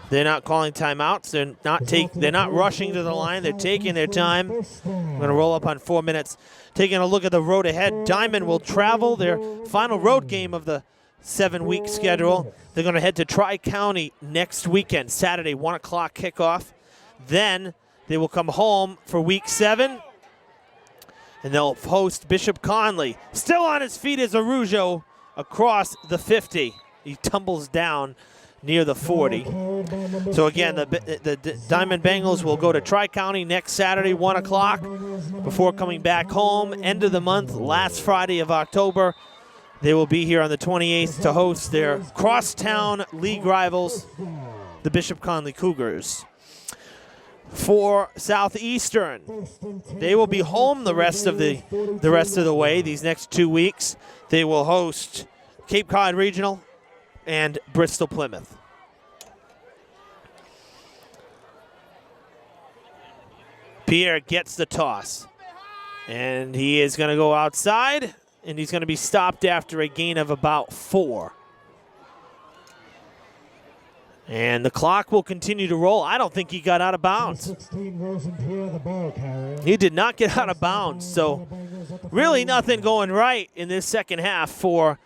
They're not calling timeouts. They're not rushing to the line. They're taking their time. I'm going to roll up on 4 minutes. Taking a look at the road ahead. Diman will travel their final road game of the 7-week schedule. They're going to head to Tri-County next weekend, Saturday, 1 o'clock kickoff. Then they will come home for week 7, and they'll host Bishop Conley. Still on his feet is Arujo across the 50. He tumbles down near the 40. So again, the Diamond Bengals will go to Tri-County next Saturday, 1 o'clock, before coming back home. End of the month, last Friday of October. They will be here on the 28th to host their crosstown league rivals, the Bishop Conley Cougars. For Southeastern, they will be home the rest of the way. These next 2 weeks, they will host Cape Cod Regional and Bristol Plymouth. Pierre gets the toss, and he is going to go outside, and he's going to be stopped after a gain of about 4. And the clock will continue to roll. I don't think he got out of bounds. He did not get out of bounds. So really nothing going right in this second half for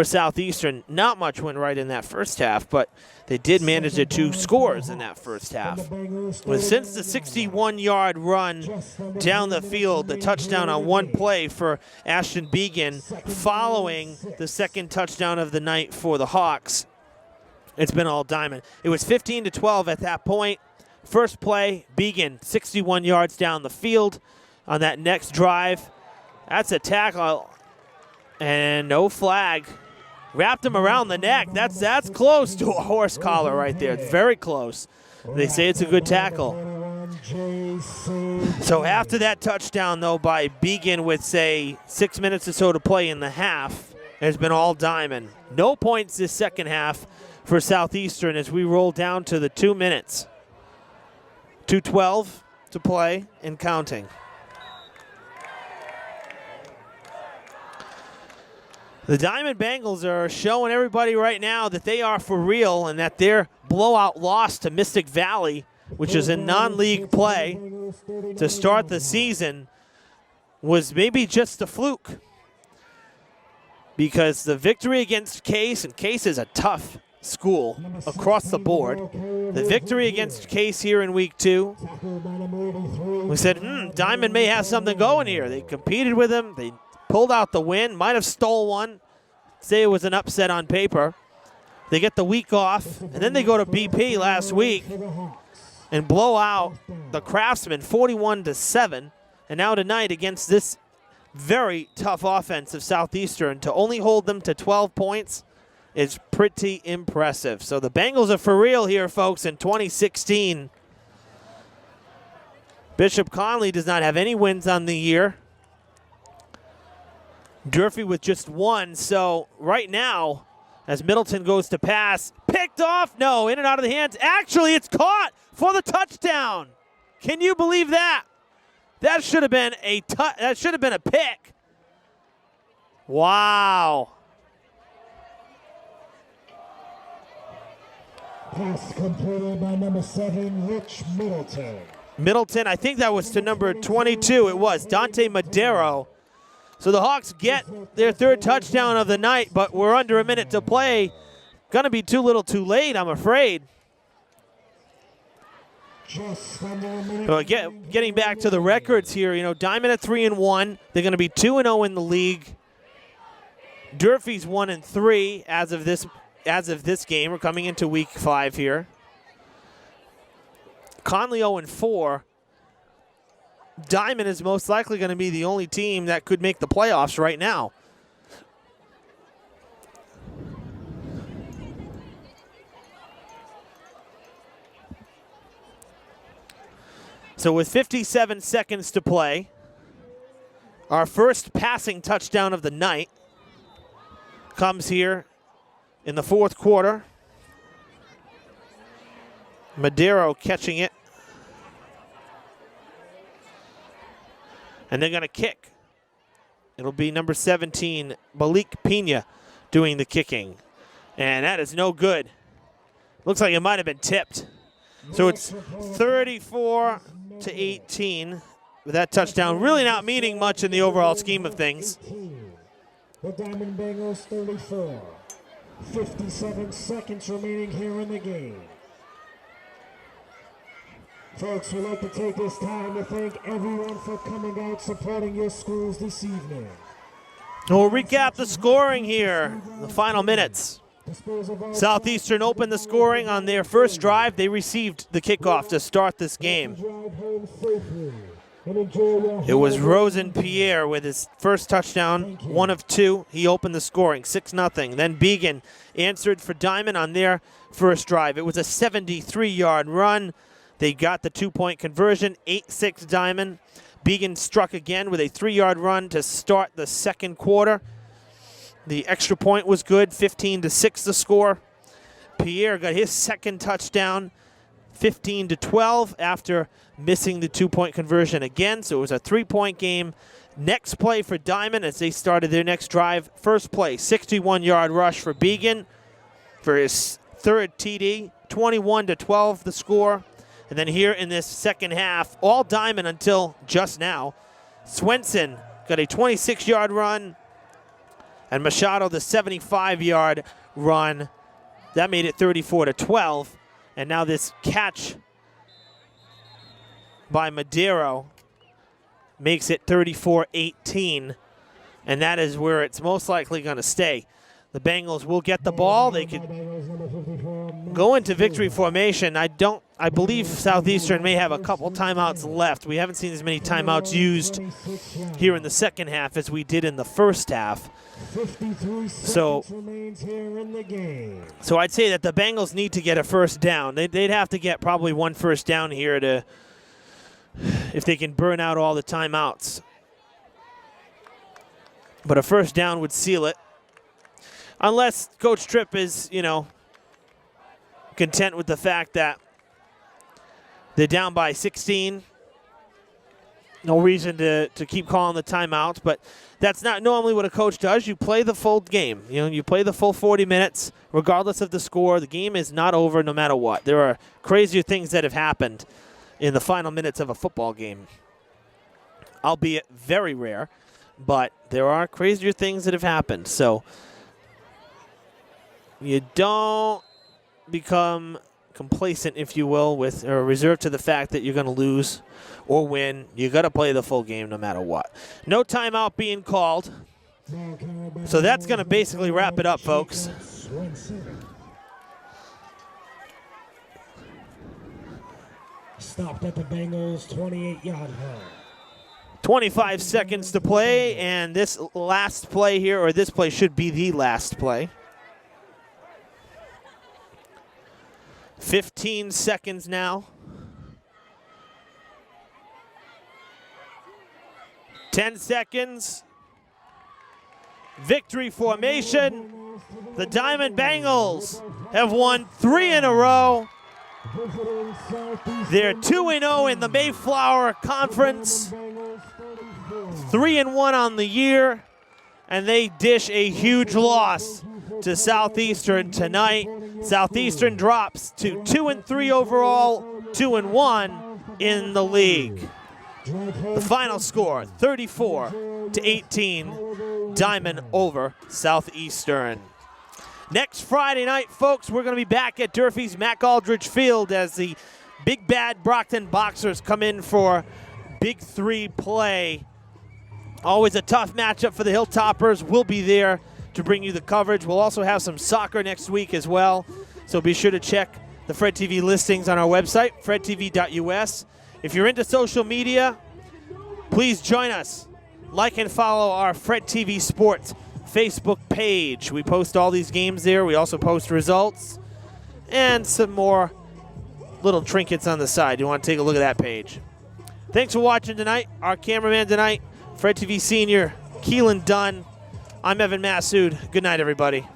Southeastern. Not much went right in that first half, but they did manage their 2 scores in that first half. But since the 61-yard run down the field, the touchdown on 1 play for Ashton Began, following the second touchdown of the night for the Hawks, it's been all Diamond. It was 15-12 at that point. First play, Began, 61 yards down the field on that next drive. That's a tackle, and no flag. Wrapped him around the neck. That's close to a horse collar right there. It's very close. They say it's a good tackle. So after that touchdown, though, by Began with, say, 6 minutes or so to play in the half, it's been all Diamond. No points this second half for Southeastern as we roll down to the 2 minutes. 2:12 to play and counting. The Diamond Bengals are showing everybody right now that they are for real and that their blowout loss to Mystic Valley, which is in non-league play to start the season, was maybe just a fluke. Because the victory against Case, and Case is a tough school across the board. The victory against Case here in week 2, we said, Diamond may have something going here. They competed with them. They pulled out the win, might have stole one. Say it was an upset on paper. They get the week off, and then they go to BP last week and blow out the Craftsmen 41-7. And now tonight against this very tough offense of Southeastern, to only hold them to 12 points is pretty impressive. So the Bengals are for real here, folks, in 2016. Bishop Conley does not have any wins on the year. Durfee with just 1. So right now, as Middleton goes to pass, picked off, no, in and out of the hands. Actually, it's caught for the touchdown. Can you believe that? That should have been a pick. Wow. Pass completed by number 7, Rich Middleton. Middleton, I think that was to number 22. It was Dante Madero. So the Hawks get their 3rd touchdown of the night, but we're under a minute to play. Gonna be too little too late, I'm afraid. So getting back to the records here, Diamond at 3-1. They're gonna be 2-0 in the league. Durfee's 1-3 as of this game. We're coming into week 5 here. Conley 0-4. Diman is most likely going to be the only team that could make the playoffs right now. So with 57 seconds to play, our first passing touchdown of the night comes here in the fourth quarter. Madero catching it. And they're going to kick. It'll be number 17, Malik Pena, doing the kicking. And that is no good. Looks like it might have been tipped. So it's 34-18 with that touchdown. Really not meaning much in the overall scheme of things. The Diamond Bengals 34. 57 seconds remaining here in the game. Folks, we'd like to take this time to thank everyone for coming out supporting your schools this evening. We'll recap the scoring here, the final minutes. Southeastern opened the scoring on their first drive. They received the kickoff to start this game. It was Rosen Pierre with his first touchdown, 1 of 2. He opened the scoring, 6-0. Then Began answered for Diman on their first drive. It was a 73-yard run. They got the 2-point conversion, 8-6 Diman. Began struck again with a 3-yard run to start the second quarter. The extra point was good, 15-6 the score. Pierre got his second touchdown, 15-12 after missing the 2-point conversion again. So it was a 3-point game. Next play for Diman as they started their next drive. First play, 61-yard rush for Began for his third TD, 21-12 the score. And then here in this second half, all Diman until just now. Swenson got a 26-yard run, and Machado the 75-yard run. That made it 34-12. And now this catch by Madero makes it 34-18. And that is where it's most likely going to stay. The Bengals will get the ball. They could go into victory formation. I believe Southeastern may have a couple timeouts left. We haven't seen as many timeouts used here in the second half as we did in the first half. So I'd say that the Bengals need to get a first down. They'd have to get probably one first down here if they can burn out all the timeouts. But a first down would seal it. Unless Coach Tripp is, content with the fact that they're down by 16. No reason to keep calling the timeouts, but that's not normally what a coach does. You play the full game. You play the full 40 minutes, regardless of the score. The game is not over no matter what. There are crazier things that have happened in the final minutes of a football game, albeit very rare, but there are crazier things that have happened. So you don't become complacent, if you will, or reserved to the fact that you're going to lose or win. You got to play the full game no matter what. No timeout being called. So that's going to basically wrap it up, folks. Stopped at the Bengals 28-yard line. 25 seconds to play, and this last play here, or this play should be the last play. 15 seconds now. 10 seconds. Victory formation. The Diamond Bengals have won 3 in a row. They're 2-0 in the Mayflower Conference. 3-1 on the year. And they dish a huge loss to Southeastern tonight. Southeastern drops to 2-3 overall, 2-1 in the league. The final score, 34-18, Diman over Southeastern. Next Friday night, folks, we're going to be back at Durfee's Mac Aldridge Field as the Big Bad Brockton Boxers come in for Big 3 play. Always a tough matchup for the Hilltoppers. We'll be there to bring you the coverage. We'll also have some soccer next week as well, so be sure to check the Fred TV listings on our website, fredtv.us. If you're into social media, please join us. Like and follow our Fred TV Sports Facebook page. We post all these games there. We also post results and some more little trinkets on the side. You want to take a look at that page. Thanks for watching tonight. Our cameraman tonight, Fred TV Senior, Keelan Dunn. I'm Evan Massoud. Good night, everybody.